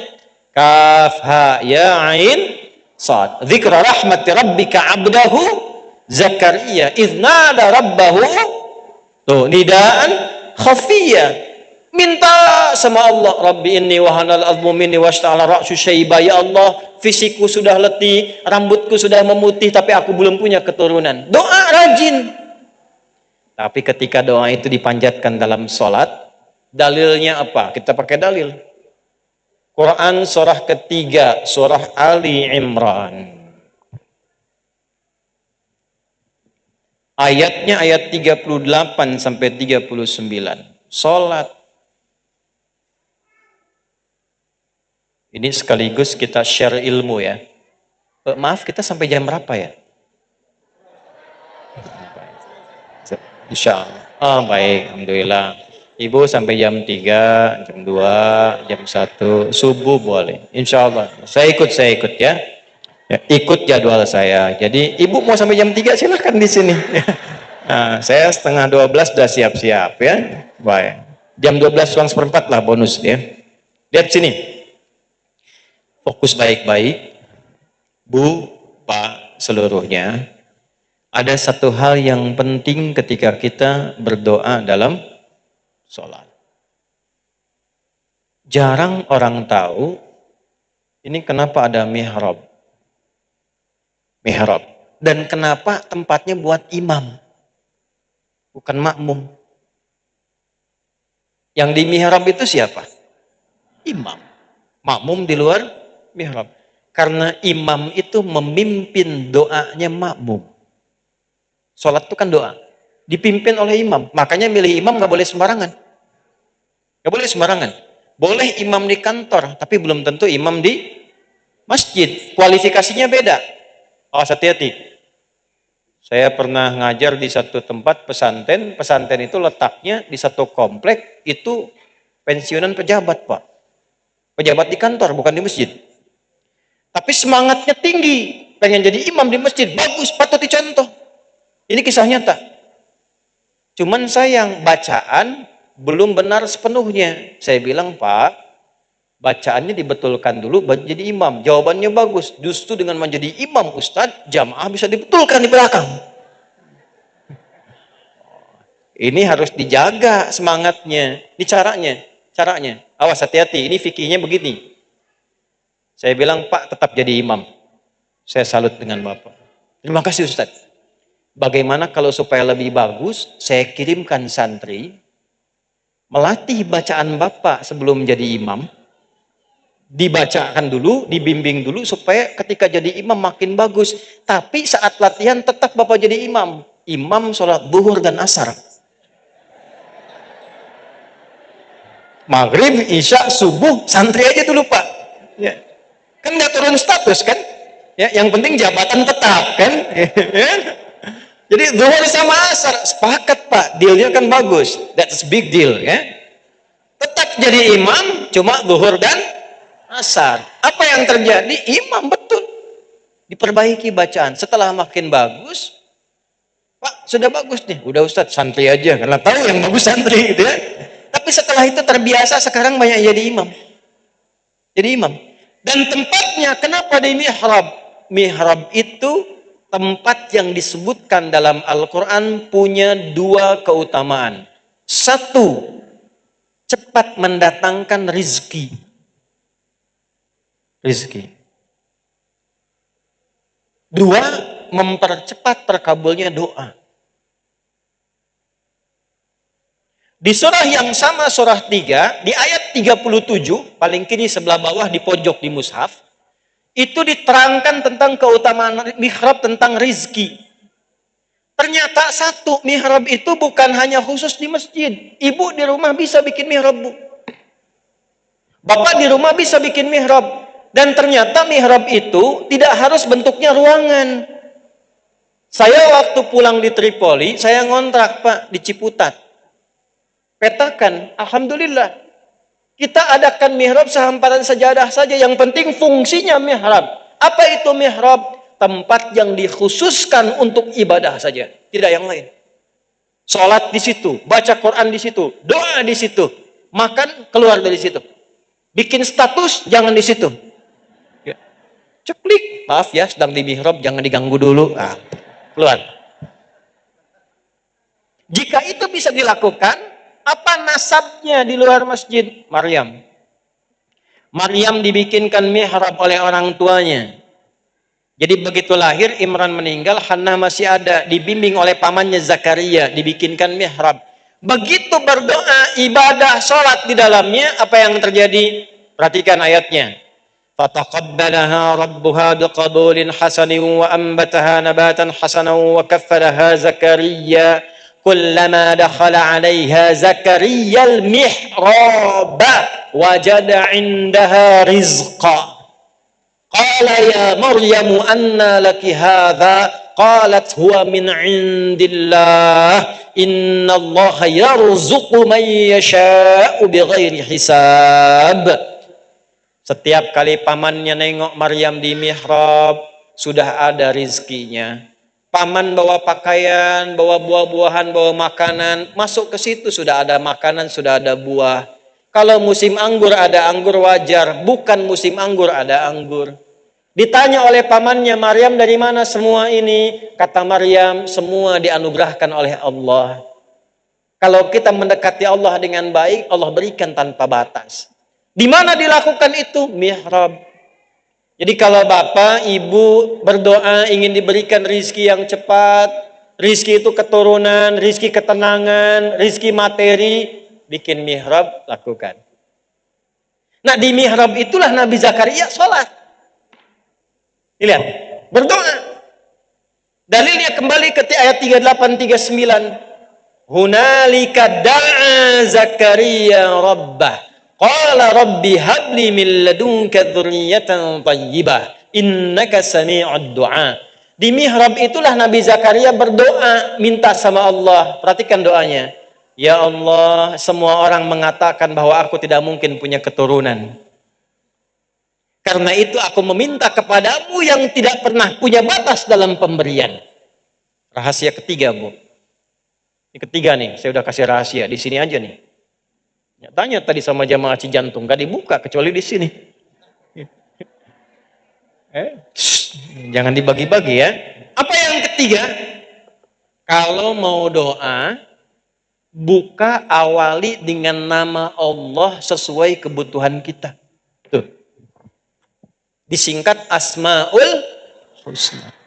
Kaf ha ya ain sad. Dzikra rahmati rabbika abdahu Zakaria idznada rabbahu. Tuh, nidaan khafiyya. Minta sama Allah, Rabbi inni wahanal azmu minni washta'ala ra'su syaiba. Ya Allah, fisikku sudah letih, rambutku sudah memutih, tapi aku belum punya keturunan. Doa rajin. Tapi ketika doa itu dipanjatkan dalam sholat, dalilnya apa? Kita pakai dalil. Quran surah ketiga, surah Ali Imran. Ayatnya ayat 38 sampai 39. Sholat. Ini sekaligus kita share ilmu ya. Maaf, kita sampai jam berapa ya? Insya Allah. Oh, baik, Alhamdulillah. Ibu sampai jam 3, jam 2, jam 1, subuh boleh. Insya Allah. Saya ikut ya. Ya, ikut jadwal saya. Jadi ibu mau sampai jam 3 silahkan di sini. Nah, saya setengah 12 sudah siap-siap ya. Baik. Jam 12 kurang seperempat lah bonus ya. Lihat sini. Fokus baik-baik. Bu, Pak, seluruhnya. Ada satu hal yang penting ketika kita berdoa dalam sholat. Jarang orang tahu ini kenapa ada mihrab. Dan kenapa tempatnya buat imam, bukan makmum. Yang di mihrab itu siapa? Imam. Makmum di luar mihrab. Karena imam itu memimpin doanya makmum. Sholat itu kan doa. Dipimpin oleh imam. Makanya milih imam gak boleh sembarangan. Gak boleh sembarangan. Boleh imam di kantor, tapi belum tentu imam di masjid. Kualifikasinya beda. Awas hati-hati. Saya pernah ngajar di satu tempat pesantren. Pesantren itu letaknya di satu komplek. Itu pensiunan pejabat, Pak. Pejabat di kantor, bukan di masjid. Tapi semangatnya tinggi. Pengen jadi imam di masjid. Bagus, patut dicontoh. Ini kisah nyata. Cuman sayang, bacaan belum benar sepenuhnya. Saya bilang, Pak, bacaannya dibetulkan dulu baru jadi imam. Jawabannya bagus. Justru dengan menjadi imam Ustadz, jamaah bisa dibetulkan di belakang. Ini harus dijaga semangatnya. Ini caranya. Awas hati-hati, ini fikihnya begini. Saya bilang, Pak, tetap jadi imam. Saya salut dengan Bapak. Terima kasih Ustadz. Bagaimana kalau supaya lebih bagus, saya kirimkan santri melatih bacaan Bapak sebelum jadi imam, dibacakan dulu, dibimbing dulu supaya ketika jadi imam makin bagus. Tapi saat latihan tetap Bapak jadi imam. Imam sholat zuhur dan asar. Maghrib, isya, subuh, santri aja dulu Pak. Ya. Kan nggak turun status kan? Ya, yang penting jabatan tetap kan? Ya. Jadi zuhur sama asar sepakat Pak, dealnya kan bagus. That's big deal ya. Tetap jadi imam, cuma zuhur dan asar. Apa yang terjadi? Imam betul. Diperbaiki bacaan. Setelah makin bagus, Pak sudah bagus nih. Udah Ustadz santri aja, karena tahu yang bagus santri gitu ya. Tapi setelah itu terbiasa, sekarang banyak jadi imam. Jadi imam. Dan tempatnya, kenapa di mihrab? Mihrab itu tempat yang disebutkan dalam Al-Quran punya dua keutamaan. Satu, cepat mendatangkan rizki. Rizki. Dua, mempercepat terkabulnya doa. Di surah yang sama, surah 3, di ayat 37, paling kiri sebelah bawah di pojok di mushaf, itu diterangkan tentang keutamaan mihrab, tentang rizki. Ternyata satu, mihrab itu bukan hanya khusus di masjid. Ibu di rumah bisa bikin mihrab, Bu. Bapak di rumah bisa bikin mihrab. Dan ternyata mihrab itu tidak harus bentuknya ruangan. Saya waktu pulang di Tripoli, saya ngontrak Pak di Ciputat. Petakan, alhamdulillah. Kita adakan mihrab sehamparan sajadah saja. Yang penting fungsinya mihrab. Apa itu mihrab? Tempat yang dikhususkan untuk ibadah saja, tidak yang lain. Sholat di situ, baca Quran di situ, doa di situ, makan keluar dari situ. Bikin status jangan di situ. Ya. Ceklik, maaf ya, sedang di mihrab, jangan diganggu dulu. Nah, keluar. Jika itu bisa dilakukan, apa nasabnya di luar masjid? Maryam. Maryam dibikinkan mihrab oleh orang tuanya. Jadi begitu lahir, Imran meninggal, Hannah masih ada. Dibimbing oleh pamannya Zakaria, dibikinkan mihrab. Begitu berdoa, ibadah, sholat di dalamnya, apa yang terjadi? Perhatikan ayatnya. فَتَقَبَّلَهَا رَبُّهَا بِقَبُولٍ حَسَنٍ وَأَنبَتَهَا نَبَاتًا حَسَنًا وَكَفَّلَهَا زَكَرِيَّا كلما دخل عليها زكريا المحراب وجد عندها رزقا قال يا مريم أنى لك هذا قالت هو من عند الله إن الله يرزق من يشاء بغير حساب. Setiap kali pamannya nengok Maryam di mihrab, sudah ada rizkinya. Paman bawa pakaian, bawa buah-buahan, bawa makanan, masuk ke situ sudah ada makanan, sudah ada buah. Kalau musim anggur ada anggur wajar, bukan musim anggur ada anggur. Ditanya oleh pamannya, Maryam dari mana semua ini? Kata Maryam, semua dianugerahkan oleh Allah. Kalau kita mendekati Allah dengan baik, Allah berikan tanpa batas. Di mana dilakukan itu? Mihrab. Jadi kalau bapak, ibu berdoa ingin diberikan rizki yang cepat, rizki itu keturunan, rizki ketenangan, rizki materi, bikin mihrab, lakukan. Nah di mihrab itulah Nabi Zakaria sholat. Lihat, berdoa. Dalilnya kembali ke ayat 38-39. Hunalika da'a Zakaria rabbah. Qala rabbi habli min ladunka dzurriyyatan thayyibah innaka sami'ud du'a. Di mihrab itulah Nabi Zakaria berdoa, minta sama Allah. Perhatikan doanya. Ya Allah, semua orang mengatakan bahwa aku tidak mungkin punya keturunan. Karena itu aku meminta kepadamu yang tidak pernah punya batas dalam pemberian. Rahasia ketiga, Bu. Ini ketiga nih, saya udah kasih rahasia. Di sini aja nih. Tanya tadi sama jamaah Cijantung, gak dibuka kecuali di sini. Jangan dibagi-bagi ya. Apa yang ketiga? Kalau mau doa, buka awali dengan nama Allah sesuai kebutuhan kita. Tuh. Disingkat Asmaul Husna.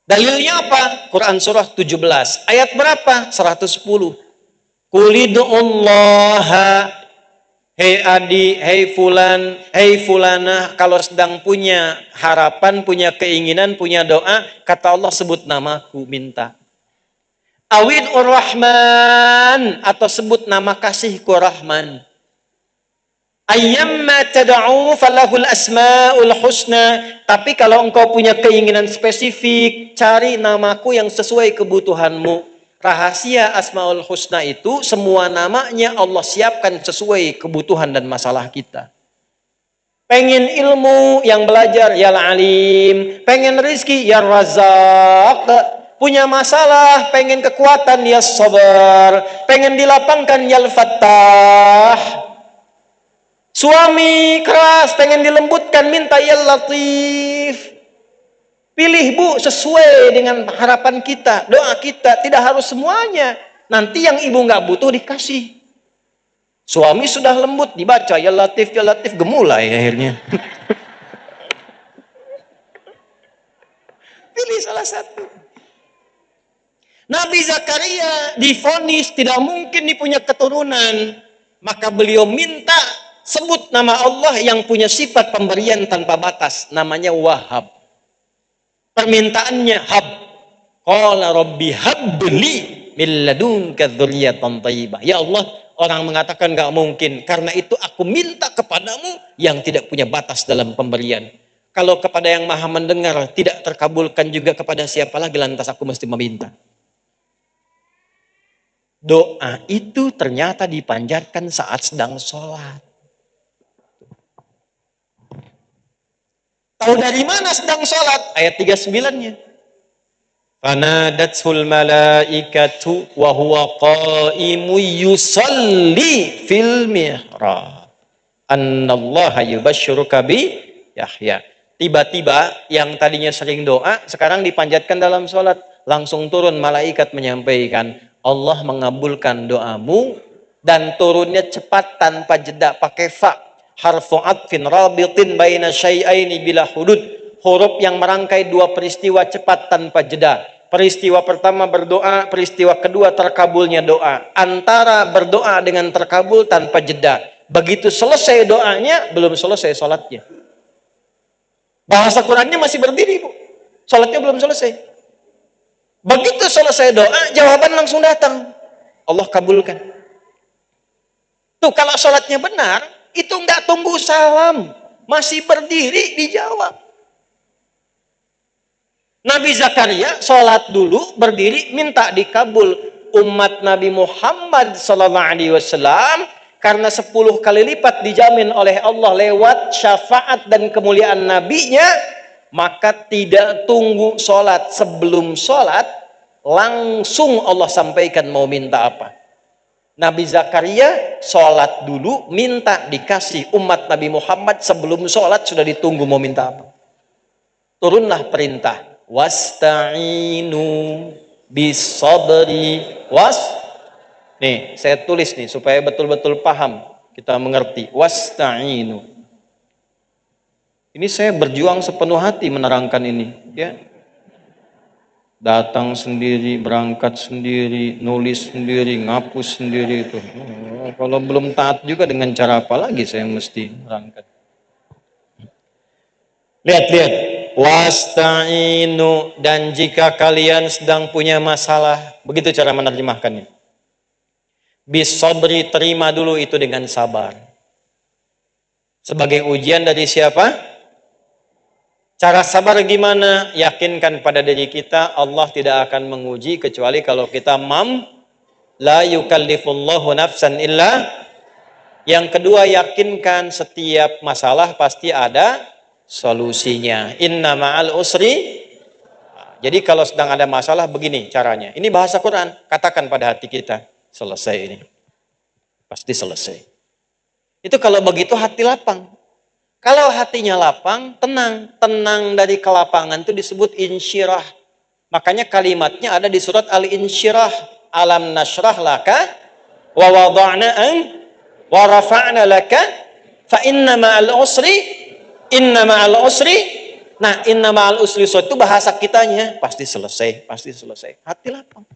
Dalilnya apa? Quran surah 17. Ayat berapa? 110. Qulidullaha, hei adi, hei fulan, hei fulanah, kalau sedang punya harapan, punya keinginan, punya doa, kata Allah sebut namaku, minta. Awid Rahman, atau sebut nama kasihku Rahman. Ayyamma tad'u falahul asmaul husna. Tapi kalau engkau punya keinginan spesifik, cari namaku yang sesuai kebutuhanmu. Rahasia Asmaul Husna itu semua namanya Allah siapkan sesuai kebutuhan dan masalah kita. Pengen ilmu yang belajar ya Alim, pengen rizki ya Razak, punya masalah pengen kekuatan ya Sabar, pengen dilapangkan ya Fattah. Suami keras pengen dilembutkan minta ya Latif. Pilih Bu sesuai dengan harapan kita, doa kita, tidak harus semuanya. Nanti yang ibu nggak butuh dikasih. Suami sudah lembut dibaca ya Latif gemulai akhirnya. Pilih salah satu. Nabi Zakaria divonis tidak mungkin dipunya keturunan, maka beliau minta sebut nama Allah yang punya sifat pemberian tanpa batas, namanya Wahhab. Permintaannya hab. Qala rabbi habli min ladunka dzurriyyatan thayyibah. Ya Allah, orang mengatakan enggak mungkin. Karena itu aku minta kepadamu yang tidak punya batas dalam pemberian. Kalau kepada yang Maha mendengar tidak terkabulkan juga kepada siapa lagi lantas aku mesti meminta. Doa itu ternyata dipanjatkan saat sedang sholat. Tahu dari mana sedang sholat? Ayat 39-nya. Fanadatsul malaikatu wa huwa qaimu yusalli fil mihrab. Annallaha yubashshiruka bi Yahya. Tiba-tiba yang tadinya sering doa, sekarang dipanjatkan dalam sholat. Langsung turun malaikat menyampaikan, Allah mengabulkan doamu dan turunnya cepat tanpa jeda pakai fa. Harfu atfin rabitin baina syai'aini bila hudud. Huruf yang merangkai dua peristiwa cepat tanpa jeda. Peristiwa pertama berdoa, peristiwa kedua terkabulnya doa. Antara berdoa dengan terkabul tanpa jeda. Begitu selesai doanya, belum selesai sholatnya. Bahasa Qurannya masih berdiri, Bu. Sholatnya belum selesai. Begitu selesai doa, jawaban langsung datang. Allah kabulkan. Tuh, kalau sholatnya benar, itu enggak tunggu salam, masih berdiri dijawab. Nabi Zakaria sholat dulu, berdiri, minta dikabul. Umat Nabi Muhammad SAW karena 10 kali lipat dijamin oleh Allah lewat syafaat dan kemuliaan nabinya, maka tidak tunggu sholat. Sebelum sholat langsung Allah sampaikan mau minta apa. Nabi Zakaria sholat dulu, minta dikasih. Umat Nabi Muhammad sebelum sholat sudah ditunggu mau minta apa. Turunlah perintah. Wasta'inu bisabri Nih, saya tulis nih supaya betul-betul paham. Kita mengerti. Wasta'inu. Ini saya berjuang sepenuh hati menerangkan ini. Ya. Datang sendiri, berangkat sendiri, nulis sendiri, ngapus sendiri itu. Kalau belum taat juga dengan cara apa lagi saya mesti berangkat. Lihat. Wasta'inu, dan jika kalian sedang punya masalah, begitu cara menerjemahkannya. Bisabri, terima dulu itu dengan sabar. Sebagai ujian dari siapa? Cara sabar gimana? Yakinkan pada diri kita, Allah tidak akan menguji kecuali kalau kita la yukallifullahu nafsan illa. Yang kedua, yakinkan setiap masalah pasti ada solusinya. Inna ma'al usri. Jadi kalau sedang ada masalah begini caranya. Ini bahasa Quran, katakan pada hati kita, selesai ini. Pasti selesai. Itu kalau begitu hati lapang. Kalau hatinya lapang, tenang. Tenang dari kelapangan itu disebut insyirah. Makanya kalimatnya ada di surat Al-Insyirah. Alam nashrah laka wa wada'na wa rafa'na laka fa inna ma'al usri. Nah, inna ma'al usri itu bahasa kitanya. Pasti selesai. Hati lapang.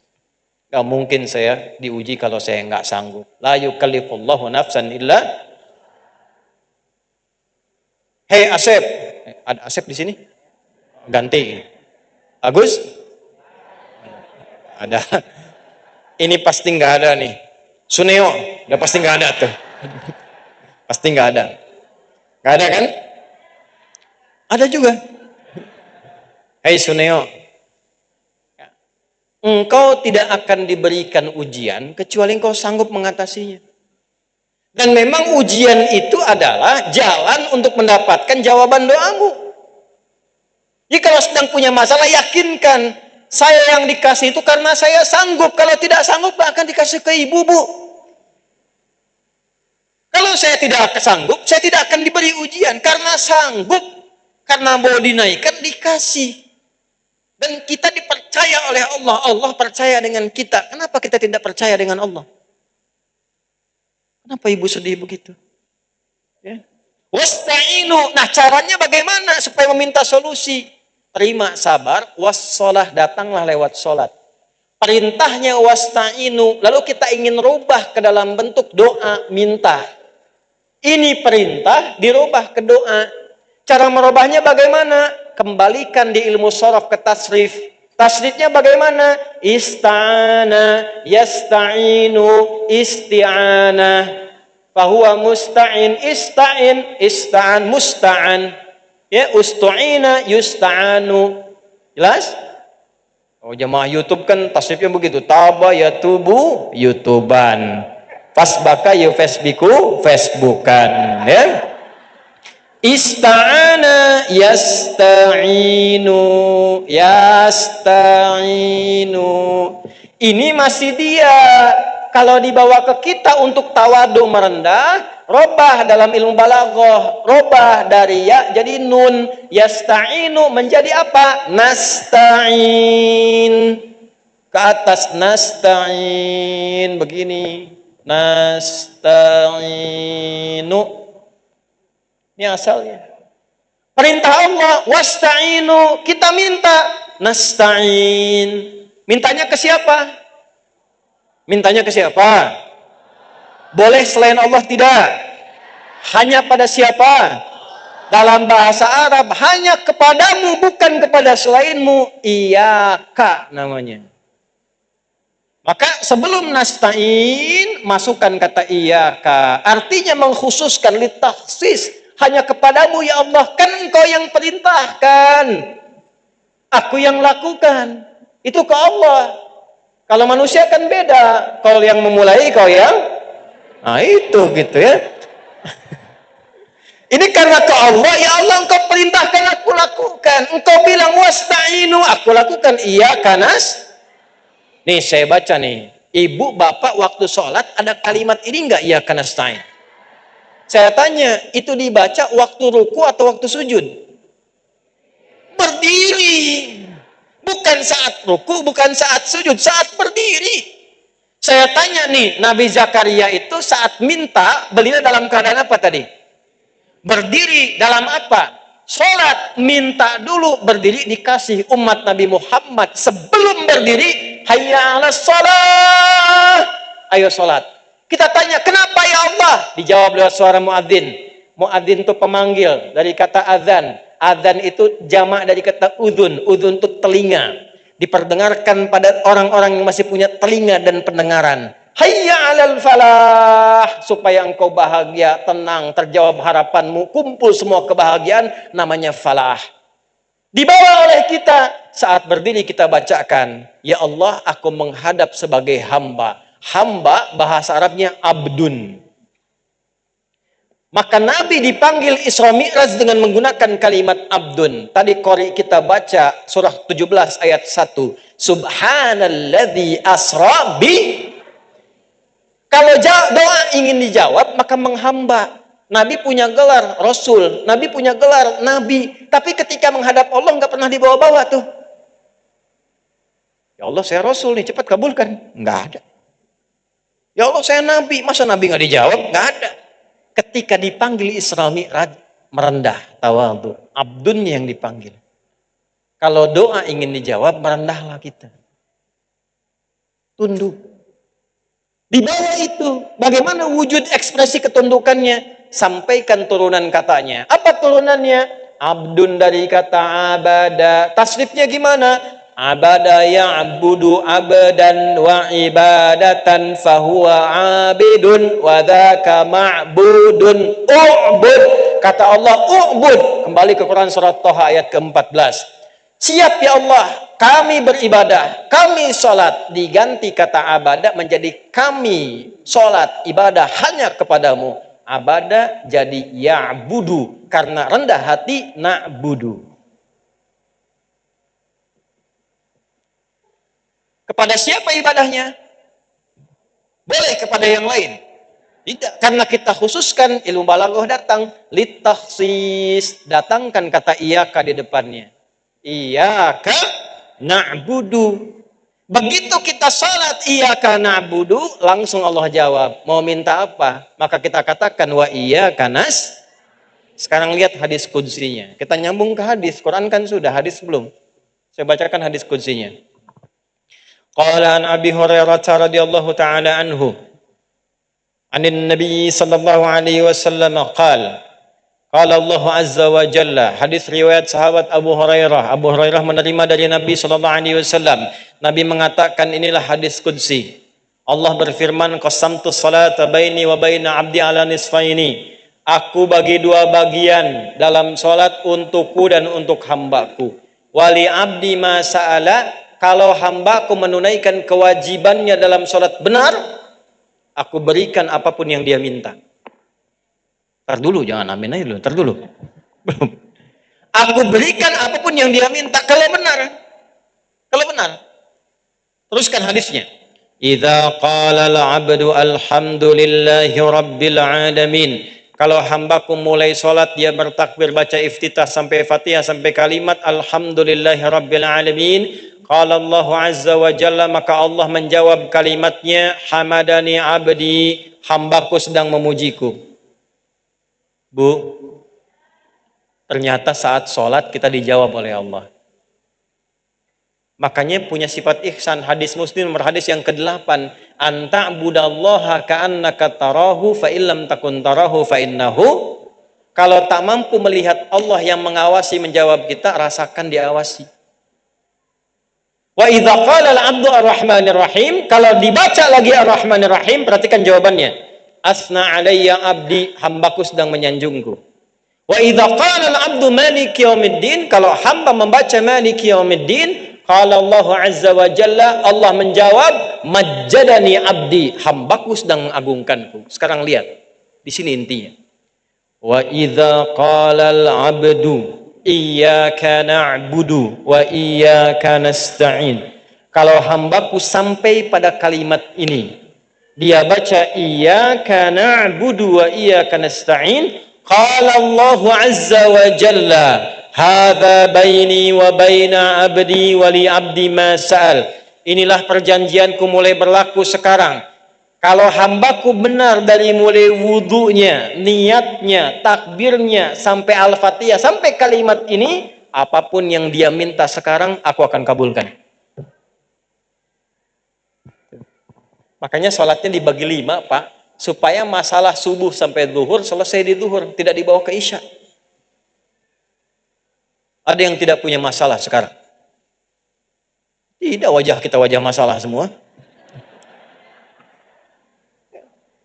Gak mungkin saya diuji kalau saya nggak sanggup. La yukallifullahu nafsan illa. Hei Asep, ada Asep di sini? Ganti. Agus? Ada. Ini pasti nggak ada nih. Suneo, udah pasti nggak ada tuh. Pasti nggak ada. Nggak ada kan? Ada juga. Hei Suneo, engkau tidak akan diberikan ujian kecuali engkau sanggup mengatasinya. Dan memang ujian itu adalah jalan untuk mendapatkan jawaban doamu. Jika kalau sedang punya masalah, yakinkan saya yang dikasih itu karena saya sanggup. Kalau tidak sanggup, akan dikasih ke ibu, Bu. Kalau saya tidak sanggup, saya tidak akan diberi ujian. Karena sanggup, karena mau dinaikkan, dikasih. Dan kita dipercaya oleh Allah. Allah percaya dengan kita. Kenapa kita tidak percaya dengan Allah? Kenapa ibu sedih begitu? Ya. Wasta'inu. Nah, caranya bagaimana supaya meminta solusi? Terima, sabar, wassalah, datanglah lewat sholat. Perintahnya wasta'inu. Lalu kita ingin rubah ke dalam bentuk doa, minta. Ini perintah dirubah ke doa. Cara merubahnya bagaimana? Kembalikan di ilmu sorof ke tasrif. Tasrifnya bagaimana? Ista'ana, yasta'inu, isti'anah. Fahuwa musta'in, ista'in, ista'an, musta'an. Ya, ustu'ina, yusta'anu. Jelas? Oh, jemaah YouTube kan tasrifnya begitu. Taba yatubu, YouTuban. Fasbaka yu Facebooku, Facebookan. Ya. Ista'ana yasta'inu, yasta'inu. Ini masih dia. Kalau dibawa ke kita untuk tawadu merendah, robah dalam ilmu balaghah, robah dari ya jadi nun, yasta'inu menjadi apa? Nasta'in. Ke atas nasta'in begini. Nasta'inu. Ini asalnya. Perintah Allah, wasta'inu, kita minta, nasta'in. Mintanya ke siapa? Mintanya ke siapa? Boleh selain Allah tidak? Hanya pada siapa? Dalam bahasa Arab, hanya kepadamu, bukan kepada selainmu. Iyaka namanya. Maka sebelum nasta'in, masukkan kata iyaka. Artinya mengkhususkan litaksis. Hanya kepadamu ya Allah, kan engkau yang perintahkan. Aku yang lakukan. Itu ke Allah. Kalau manusia kan beda. Kau yang memulai, kau yang... Nah itu gitu ya. Ini karena ke Allah, ya Allah engkau perintahkan, aku lakukan. Engkau bilang wasta'inu, aku lakukan. Iya kanas. Nih saya baca nih. Ibu, bapak waktu sholat ada kalimat ini enggak? Iya kanastain. Saya tanya, itu dibaca waktu ruku atau waktu sujud? Berdiri. Bukan saat ruku, bukan saat sujud, saat berdiri. Saya tanya nih, Nabi Zakaria itu saat minta, beliau dalam keadaan apa tadi? Berdiri dalam apa? Sholat, minta dulu, berdiri dikasih. Umat Nabi Muhammad sebelum berdiri, hayya 'alas shalah. Ayo sholat. Kita tanya, kenapa ya Allah? Dijawab lewat suara muadzin. Muadzin itu pemanggil dari kata azan. Azan itu jamak dari kata udhun. Udhun itu telinga. Diperdengarkan pada orang-orang yang masih punya telinga dan pendengaran. Hayya 'alal falah. Supaya engkau bahagia, tenang, terjawab harapanmu, kumpul semua kebahagiaan, namanya falah. Dibawa oleh kita, saat berdiri kita bacakan, ya Allah, aku menghadap sebagai hamba. Hamba bahasa Arabnya abdun. Maka Nabi dipanggil Isra Mi'raj dengan menggunakan kalimat abdun. Tadi qori kita baca surah 17 ayat 1. Subhanalladzi asra bi. Kalau doa ingin dijawab maka menghamba. Nabi punya gelar Rasul, Nabi punya gelar Nabi. Tapi ketika menghadap Allah nggak pernah dibawa-bawa tuh. Ya Allah saya Rasul nih, cepat kabulkan. Nggak ada. Ya Allah saya Nabi, masa Nabi nggak dijawab? Nggak ada. Ketika dipanggil Isra Mi'raj, merendah, tawadhu. Abdun yang dipanggil. Kalau doa ingin dijawab, merendahlah kita. Tunduk. Di bawah itu, bagaimana wujud ekspresi ketundukannya? Sampaikan turunan katanya. Apa turunannya? Abdun dari kata abada. Tasrifnya gimana? Abada ya'budu abadan wa ibadatan fahuwa abidun wa dhaka ma'budun u'bud. Kata Allah u'bud. Kembali ke Quran surat Thaha ayat ke-14. Siap ya Allah, kami beribadah, kami sholat. Diganti kata abadah menjadi kami sholat, ibadah hanya kepadamu. Abadah jadi ya'budu, karena rendah hati na'budu. Kepada siapa ibadahnya? Boleh kepada yang lain. Tidak, karena kita khususkan ilmu balaghah datang litakhsis, datangkan kata iyaka di depannya. Iyyaka na'budu. Begitu kita salat iyyaka na'budu, langsung Allah jawab, mau minta apa? Maka kita katakan wa iyyaka nas. Sekarang lihat hadis qudsinya. Kita nyambung ke hadis. Quran kan sudah, hadis belum. Saya bacakan hadis qudsinya. Qala an Abi Hurairah radhiyallahu ta'ala anhu. Anin Nabi sallallahu alaihi wasallam qala Qala Allah Azza wa Jalla, hadis riwayat sahabat Abu Hurairah. Abu Hurairah menerima dari Nabi sallallahu alaihi wasallam. Nabi mengatakan, inilah hadis qudsi. Allah berfirman, qasamtu salata baini wa baina 'abdi ala nisfaini. Aku bagi dua bagian dalam salat untukku dan untuk hambaku. Wali 'abdi ma sa'ala, kalau hambaku menunaikan kewajibannya dalam salat benar, aku berikan apapun yang dia minta. Ntar dulu, jangan amin aja dulu, ntar dulu. Belum. Aku berikan apapun yang dia minta, kalau benar. Kalau benar. Teruskan hadisnya. Idza qala al-'abdu alhamdulillahi rabbil alamin. Kalau hambaku mulai sholat, dia bertakbir, baca iftitah sampai Fatihah, sampai kalimat alhamdulillahi rabbil alamin. Qala Allah Azza wa Jalla, maka Allah menjawab kalimatnya, hamadani abdi, hambaku sedang memujiku. Bu, ternyata saat sholat kita dijawab oleh Allah. Makanya punya sifat ihsan. Hadis Muslim nomor hadis yang ke-8. Anta budallaha ka'annaka tarahu fa illam takun tarahu fa innahu. Kalau tak mampu melihat Allah yang mengawasi menjawab kita, rasakan diawasi. Wa idza qala al-'abdu ar-rahmanir rahim, kalau dibaca lagi ar-rahmanir rahim, perhatikan jawabannya. Asna alayya abdi, hambaku sedang menyanjungku. Wa idza qala al-'abdu maliki yaumiddin, kalau hamba membaca maliki yaumiddin, qala Allah Azza wa Jalla, Allah menjawab majjadani abdi, hambaku sedang mengagungkanku. Sekarang lihat, di sini intinya. Wa idza qala al-'abdu iyyaka na'budu wa iyyaka nasta'in, kalau hambaku sampai pada kalimat ini, dia baca iyyaka na'budu wa iyyaka nasta'in, qala Allah Azza wa Jalla hadza baini wa baina abdi wa li abdi ma sa'al. Inilah perjanjianku mulai berlaku sekarang. Kalau hambaku benar dari mulai wudunya, niatnya, takbirnya, sampai Al-Fatihah, sampai kalimat ini, apapun yang dia minta sekarang, aku akan kabulkan. Makanya sholatnya dibagi 5, Pak, supaya masalah subuh sampai zuhur selesai di zuhur, tidak dibawa ke isya. Ada yang tidak punya masalah sekarang? Tidak, wajah kita wajah masalah semua.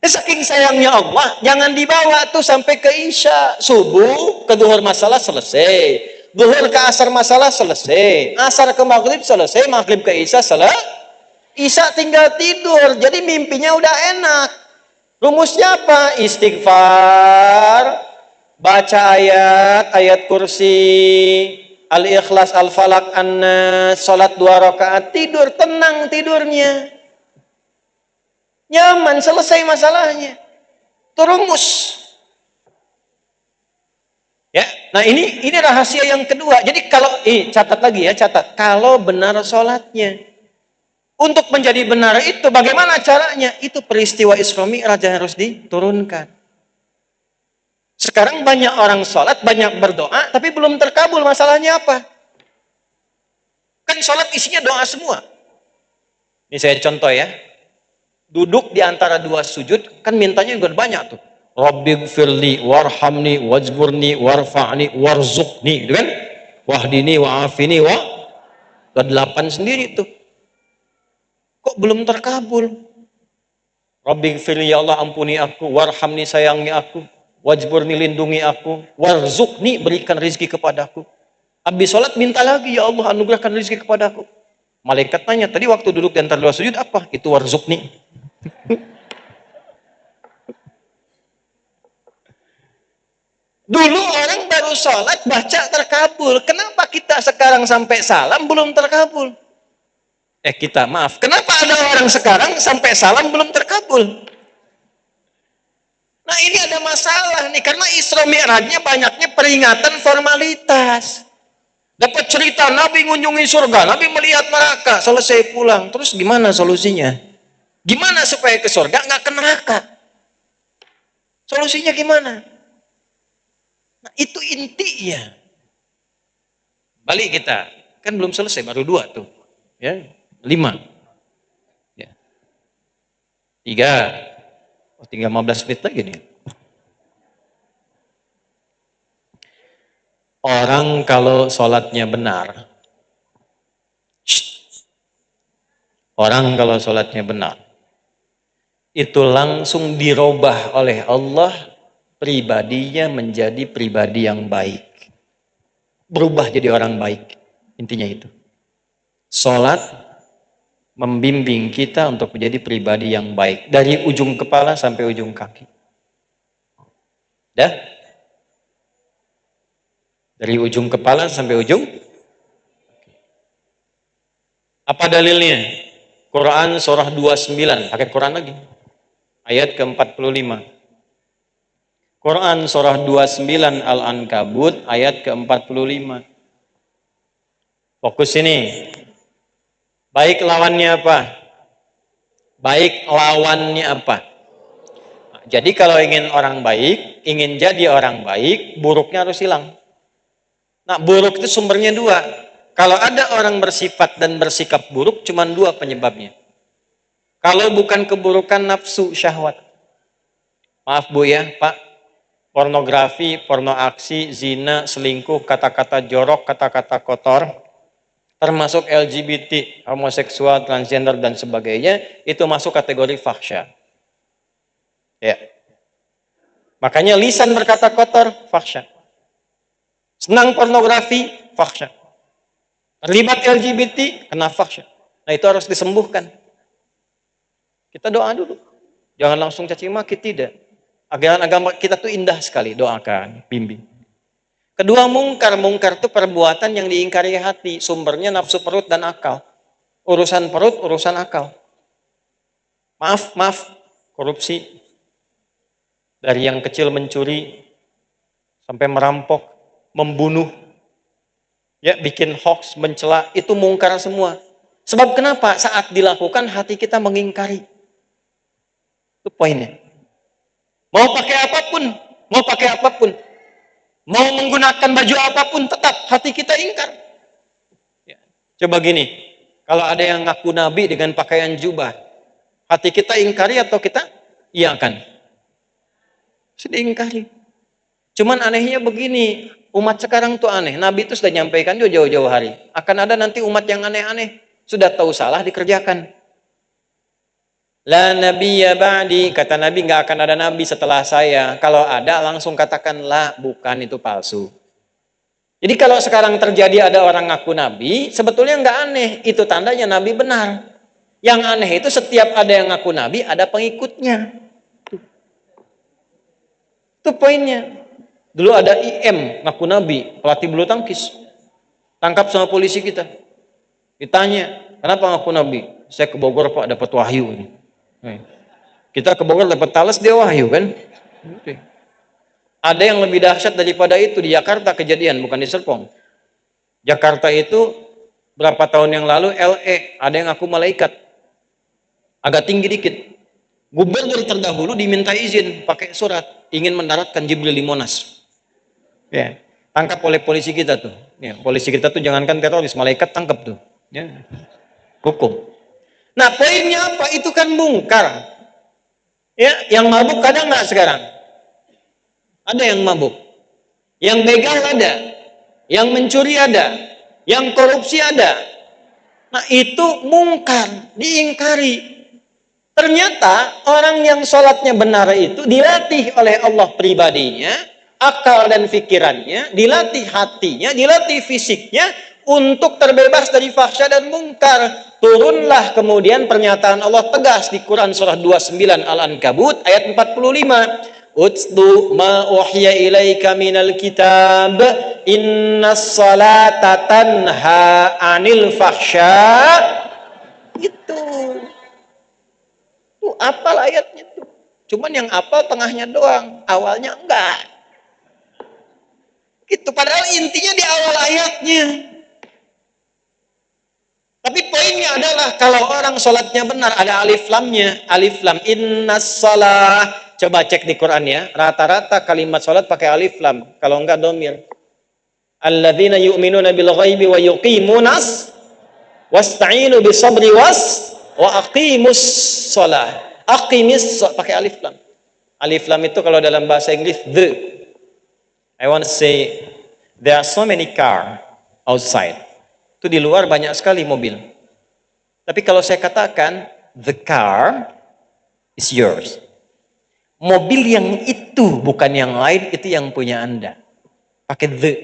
Saking sayangnya Allah, jangan dibawa tuh sampai ke isya. Subuh ke zuhur masalah selesai, zuhur ke asar masalah selesai, asar ke maghrib selesai, maghrib ke isya selesai. Isya tinggal tidur, jadi mimpinya udah enak. Rumusnya apa? Istighfar, baca ayat kursi, Al-Ikhlas, Al-Falaq, An-Nas, salat 2 rakaat, tidur, tenang tidurnya. Nyaman, selesai masalahnya. Itu rumus. Ya, nah ini rahasia yang kedua. Jadi kalau catat lagi ya, catat. Kalau benar sholatnya, untuk menjadi benar itu bagaimana caranya? Itu peristiwa Isra Mi'raj yang harus diturunkan. Sekarang banyak orang sholat, banyak berdoa, tapi belum terkabul. Masalahnya apa? Kan sholat isinya doa semua. Ini saya contoh ya. Duduk di antara dua sujud, kan mintanya juga banyak tuh. Rabbighfirli warhamni wajburni warfa'ni warzuqni, gitu kan? Wahdini wa'afini wa 8 sendiri tuh. Kok belum terkabul? Rabbighfirli, ya Allah ampuni aku, warhamni sayangi aku, wajburni lindungi aku, warzuqni berikan rizki kepadaku. Habis sholat minta lagi, ya Allah anugerahkan rizki kepadaku. Malaikat tanya, tadi waktu duduk di antara dua sujud apa? Itu warzuqni. Dulu orang baru sholat baca terkabul. Kenapa kita sekarang sampai salam belum terkabul? Kenapa ada orang sekarang sampai salam belum terkabul? Nah ini ada masalah nih, karena Isra Mi'rajnya banyaknya peringatan formalitas. Dapat cerita Nabi mengunjungi surga, Nabi melihat neraka, selesai pulang. Terus gimana solusinya? Gimana supaya ke surga nggak ke neraka? Solusinya gimana? Nah, itu intinya. Balik kita, kan belum selesai, baru 2 tuh, ya 5, ya 3, tinggal 15 menit lagi nih. Orang kalau sholatnya benar, orang kalau sholatnya benar, itu langsung dirubah oleh Allah, pribadinya menjadi pribadi yang baik. Berubah jadi orang baik. Intinya itu. Sholat membimbing kita untuk menjadi pribadi yang baik. Dari ujung kepala sampai ujung kaki. Dah? Dari ujung kepala sampai ujung. Apa dalilnya? Quran surah 29. Pakai Quran lagi. Ayat ke-45. Quran surah 29 Al-Ankabut ayat ke-45. Fokus ini. Baik lawannya apa? Baik lawannya apa? Jadi kalau ingin orang baik, ingin jadi orang baik, buruknya harus hilang. Nah, buruk itu sumbernya 2. Kalau ada orang bersifat dan bersikap buruk, cuma 2 penyebabnya. Kalau bukan keburukan nafsu syahwat. Maaf Bu ya, Pak. Pornografi, porno aksi, zina, selingkuh, kata-kata jorok, kata-kata kotor, termasuk LGBT, homoseksual, transgender, dan sebagainya, itu masuk kategori fahsya. Ya. Makanya lisan berkata kotor, fahsya. Senang pornografi, fahsya. Terlibat LGBT, kena fahsya. Nah itu harus disembuhkan. Kita doa dulu. Jangan langsung caci maki, tidak. Ajaran agama kita tuh indah sekali, doakan, bimbing. Kedua, mungkar. Mungkar itu perbuatan yang diingkari hati, sumbernya nafsu perut dan akal. Urusan perut, urusan akal. Maaf, korupsi. Dari yang kecil mencuri, sampai merampok, membunuh, ya bikin hoax, mencela, itu mungkar semua. Sebab kenapa? Saat dilakukan hati kita mengingkari. Itu poinnya. Mau pakai apapun, mau menggunakan baju apapun, tetap hati kita ingkar. Ya. Coba gini, kalau ada yang ngaku nabi dengan pakaian jubah, hati kita ingkari atau kita iakan? Sudah ingkari. Cuman anehnya begini, umat sekarang tuh aneh. Nabi itu sudah nyampaikan jauh-jauh hari. Akan ada nanti umat yang aneh-aneh. Sudah tahu salah dikerjakan. La nabiyya ba'di, kata Nabi, nggak akan ada nabi setelah saya. Kalau ada langsung katakan la, bukan, itu palsu. Jadi kalau sekarang terjadi ada orang ngaku nabi, sebetulnya nggak aneh, itu tandanya nabi benar. Yang aneh itu setiap ada yang ngaku nabi ada pengikutnya. Itu poinnya. Dulu ada IM ngaku nabi, pelatih bulu tangkis. Tangkap sama polisi kita. Ditanya, kenapa ngaku nabi? Saya ke Bogor Pak, dapat wahyu ini. Kita ke Bogor dapat talas, dia wahyu kan. Ada yang lebih dahsyat daripada itu di Jakarta kejadian, bukan di Serpong. Jakarta itu berapa tahun yang lalu LE ada yang ngaku malaikat, agak tinggi dikit. Gubernur terdahulu diminta izin pakai surat ingin mendaratkan Jibril di Monas. Ya, tangkap oleh polisi kita tuh. Ya, polisi kita tuh jangankan teroris, malaikat tangkap tuh. Ya, hukum. Nah, poinnya apa? Itu kan mungkar. Ya, yang mabuk ada nggak sekarang? Ada yang mabuk. Yang begal ada. Yang mencuri ada. Yang korupsi ada. Nah, itu mungkar, diingkari. Ternyata orang yang sholatnya benar itu dilatih oleh Allah pribadinya, akal dan pikirannya, dilatih hatinya, dilatih fisiknya untuk terbebas dari fahsya dan mungkar. Turunlah kemudian pernyataan Allah tegas di Quran surah 29 Al-Ankabut ayat 45. Utlu ma uhiya ilaika minal kitab innas salata tanha anil fahsya. Itu tuh apal ayatnya tuh. Cuman yang apal tengahnya doang, awalnya enggak. Gitu, padahal intinya di awal ayatnya. Tapi poinnya adalah kalau orang sholatnya benar, ada alif lamnya. Alif lam, innas salah. Coba cek di Quran ya. Rata-rata kalimat sholat pakai alif lam. Kalau enggak domir. Alladzina yu'minuna bil ghaibi wa yuqimunas wasta'inu bisabri wa aqimus sholah. Aqimis pakai alif lam. Alif lam itu kalau dalam bahasa Inggris the. I want to say there are so many car outside. Itu di luar banyak sekali mobil. Tapi kalau saya katakan the car is yours. Mobil yang itu bukan yang lain, itu yang punya Anda. Pakai the.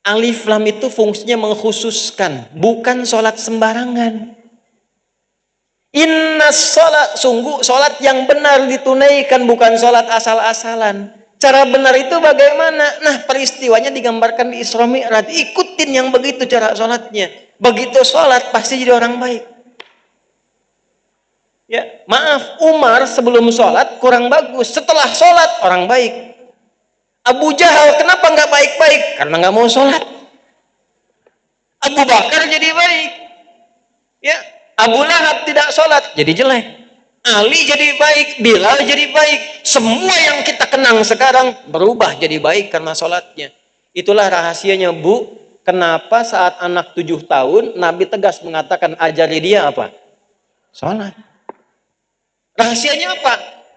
Alif lam itu fungsinya mengkhususkan, bukan sholat sembarangan. Inna sholat, sungguh sholat yang benar ditunaikan, bukan sholat asal-asalan. Cara benar itu bagaimana? Nah, peristiwanya digambarkan di Isra Mi'raj. Ikutin yang begitu cara sholatnya. Begitu sholat, pasti jadi orang baik. Ya, maaf, Umar sebelum sholat kurang bagus. Setelah sholat, orang baik. Abu Jahal kenapa nggak baik-baik? Karena nggak mau sholat. Abu Bakar jadi baik. Ya, Abu Lahab tidak sholat, jadi jelek. Ali jadi baik, Bilal jadi baik. Semua yang kita kenang sekarang berubah jadi baik karena sholatnya. Itulah rahasianya, Bu. Kenapa saat anak 7 tahun, Nabi tegas mengatakan ajari dia apa? Sholat. Rahasianya apa?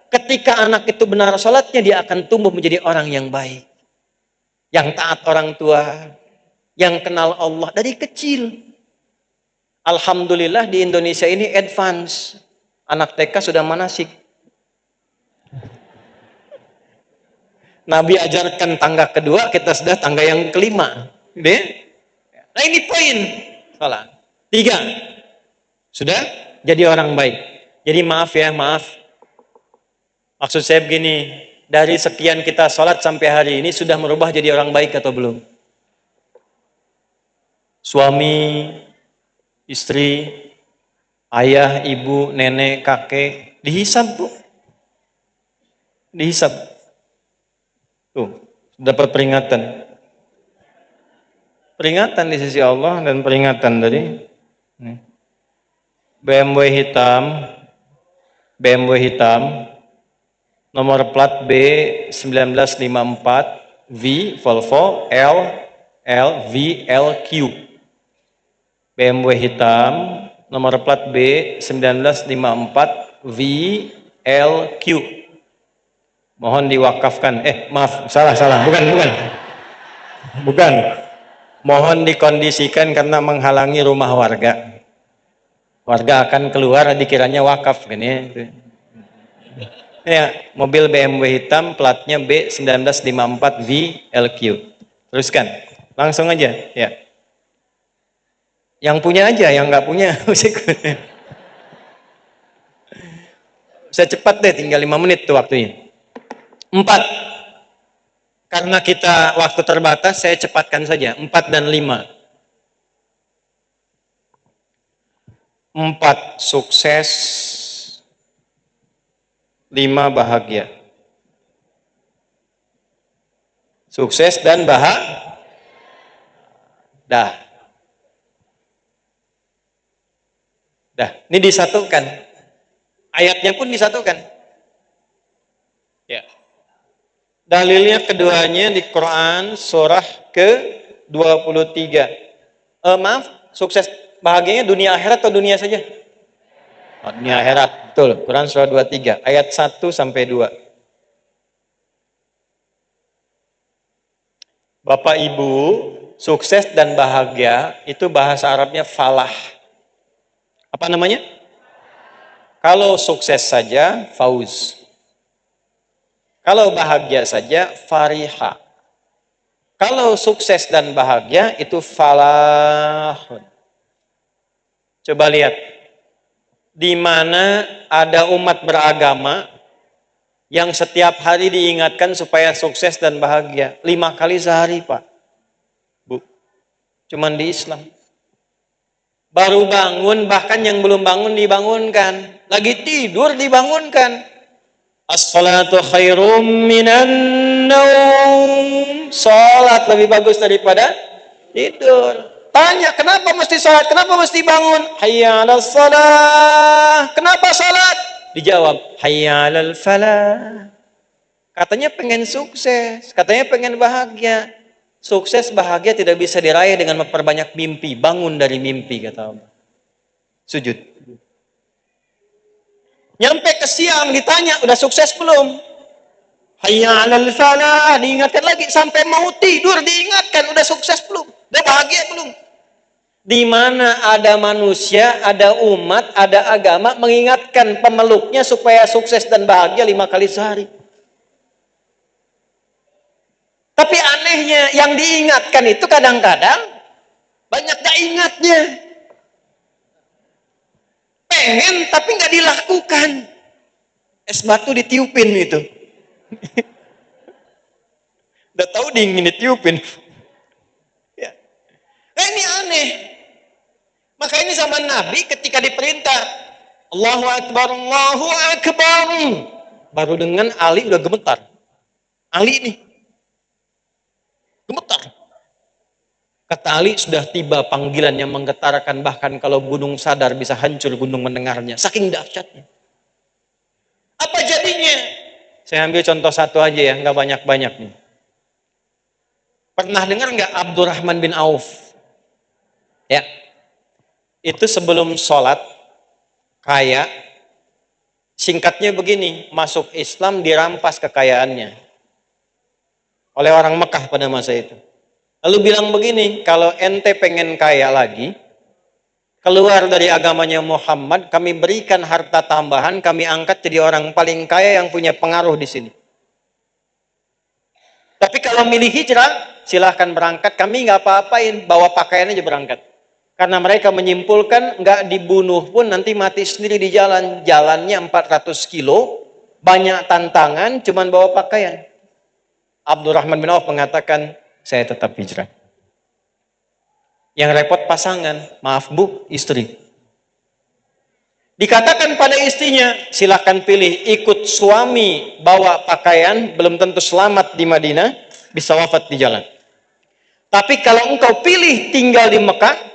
Ketika anak itu benar sholatnya, dia akan tumbuh menjadi orang yang baik. Yang taat orang tua. Yang kenal Allah dari kecil. Alhamdulillah di Indonesia ini advance. Anak TK sudah manasik. Nabi ajarkan tangga kedua, kita sudah tangga yang kelima. Nah ini poin. Salah. 3. Sudah jadi orang baik. Jadi maaf ya, maaf. Maksud saya begini, dari sekian kita sholat sampai hari ini sudah merubah jadi orang baik atau belum? Suami, istri, ayah, ibu, nenek, kakek, dihisab, Bu. Dihisab. Tuh, dapat peringatan. Peringatan di sisi Allah dan peringatan dari BMW hitam, nomor plat B1954V Volvo LVLQ. BMW hitam, nomor plat B1954VLQ. Mohon diwakafkan. Maaf, salah. Bukan. Mohon dikondisikan karena menghalangi rumah warga. Warga akan keluar dikiranya wakaf kan ya. Ya, mobil BMW hitam platnya B1954VLQ. Teruskan. Langsung aja, ya. Yang punya aja, yang nggak punya saya cepat deh, tinggal 5 menit tuh waktunya. 4. Karena kita waktu terbatas, saya cepatkan saja. 4 dan 5. 4 sukses, 5 bahagia. Sukses dan bahagia. Dah, ini disatukan. Ayatnya pun disatukan. Ya. Dalilnya keduanya di Quran surah ke-23. Maaf, sukses bahagianya dunia akhirat atau dunia saja? Dunia akhirat, betul. Quran surah 23 ayat 1 sampai 2. Bapak Ibu, sukses dan bahagia itu bahasa Arabnya falah. Apa namanya? Kalau sukses saja fauz. Kalau bahagia saja fariha. Kalau sukses dan bahagia itu falahun. Coba lihat. Di mana ada umat beragama yang setiap hari diingatkan supaya sukses dan bahagia. 5 kali sehari, Pak. Bu. Cuman di Islam. Baru bangun, bahkan yang belum bangun dibangunkan. Lagi tidur dibangunkan. As-salatu khairum minan naum. Salat lebih bagus daripada tidur. Tanya, kenapa mesti salat? Kenapa mesti bangun? Hayya 'alas shalah. Kenapa salat? Dijawab, hayya 'alal falah. Katanya pengen sukses, katanya pengen bahagia. Sukses bahagia tidak bisa diraih dengan memperbanyak mimpi. Bangun dari mimpi, kata Allah. Sujud. Nyampe ke siang ditanya, udah sukses belum? Hayya 'alal falah, diingatkan lagi sampai mau tidur diingatkan, udah sukses belum? Udah bahagia belum? Di mana ada manusia, ada umat, ada agama mengingatkan pemeluknya supaya sukses dan bahagia 5 kali sehari. Tapi anehnya yang diingatkan itu kadang-kadang banyak gak ingatnya. Pengen tapi gak dilakukan. Es batu ditiupin itu. Udah tahu dingin ditiupin. Ya. Ini aneh. Maka ini zaman Nabi ketika diperintah Allahu Akbar, Allahu Akbar. Baru dengan Ali udah gemetar. Ali nih. Gemetar. Kata Ali, sudah tiba panggilan yang menggetarkan, bahkan kalau gunung sadar bisa hancur gunung mendengarnya. Saking dahsyatnya. Apa jadinya? Saya ambil contoh satu aja ya, nggak banyak-banyak nih. Pernah dengar nggak Abdurrahman bin Auf? Ya. Itu sebelum sholat, kaya, singkatnya begini, masuk Islam dirampas kekayaannya oleh orang Mekah pada masa itu. Lalu bilang begini, kalau ente pengen kaya lagi, keluar dari agamanya Muhammad, kami berikan harta tambahan, kami angkat jadi orang paling kaya yang punya pengaruh di sini. Tapi kalau milih hijrah, silahkan berangkat, kami nggak apa-apain, bawa pakaian aja berangkat. Karena mereka menyimpulkan nggak dibunuh pun nanti mati sendiri di jalan. Jalannya 400 kilo, banyak tantangan, cuman bawa pakaian. Abdurrahman bin Auf mengatakan, saya tetap hijrah. Yang repot pasangan, maaf bu, istri. Dikatakan pada istrinya, silahkan pilih ikut suami bawa pakaian, belum tentu selamat di Madinah, bisa wafat di jalan. Tapi kalau engkau pilih tinggal di Mekah,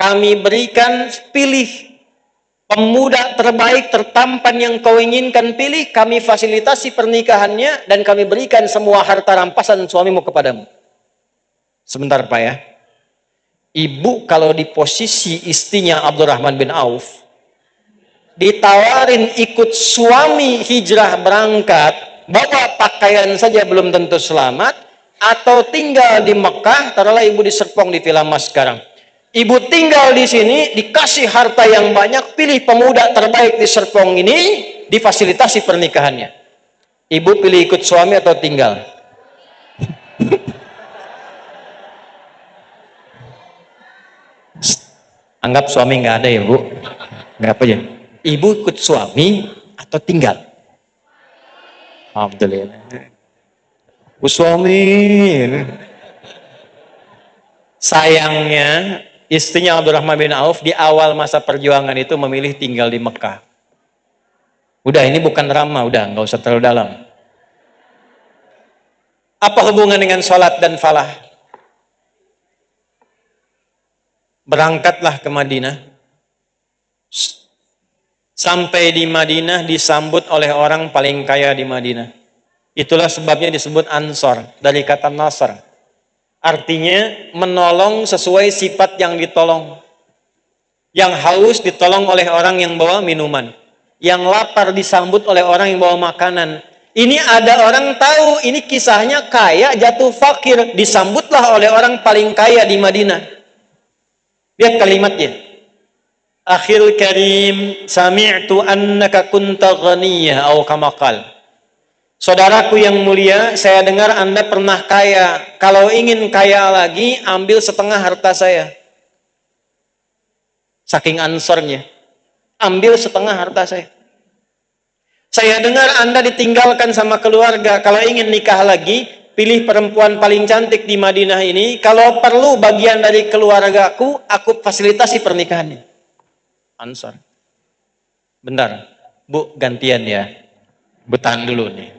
kami berikan pilih pemuda terbaik, tertampan yang kau inginkan pilih, kami fasilitasi pernikahannya, dan kami berikan semua harta rampasan suamimu kepadamu. Sebentar Pak ya. Ibu kalau di posisi istrinya Abdurrahman bin Auf, ditawarin ikut suami hijrah berangkat, bawa pakaian saja belum tentu selamat, atau tinggal di Mekah, taruhlah ibu di Serpong di Vilamas sekarang. Ibu tinggal di sini, dikasih harta yang banyak, pilih pemuda terbaik di Serpong ini, difasilitasi pernikahannya. Ibu pilih ikut suami atau tinggal? Anggap suami nggak ada ya bu, nggak apa ya. Ibu ikut suami atau tinggal? Alhamdulillah. Suami. Sayangnya istrinya Abdurrahman bin Auf di awal masa perjuangan itu memilih tinggal di Mekah. Udah ini bukan drama, udah nggak usah terlalu dalam. Apa hubungan dengan sholat dan falah? Berangkatlah ke Madinah. Sampai di Madinah disambut oleh orang paling kaya di Madinah. Itulah sebabnya disebut Ansor, dari kata Nasr. Artinya menolong sesuai sifat yang ditolong. Yang haus ditolong oleh orang yang bawa minuman. Yang lapar disambut oleh orang yang bawa makanan. Ini ada orang tahu, ini kisahnya kaya jatuh fakir. Disambutlah oleh orang paling kaya di Madinah. Lihat kalimatnya. Akhil karim, sami'tu annaka kunta ghaniyah, atau kama qala. Saudaraku yang mulia, saya dengar Anda pernah kaya. Kalau ingin kaya lagi, ambil setengah harta saya. Saking ansornya. Ambil setengah harta saya. Saya dengar Anda ditinggalkan sama keluarga. Kalau ingin nikah lagi, pilih perempuan paling cantik di Madinah ini. Kalau perlu bagian dari keluargaku, aku fasilitasi pernikahannya. Ansor. Bentar. Bu, gantian ya. Bertahan dulu nih.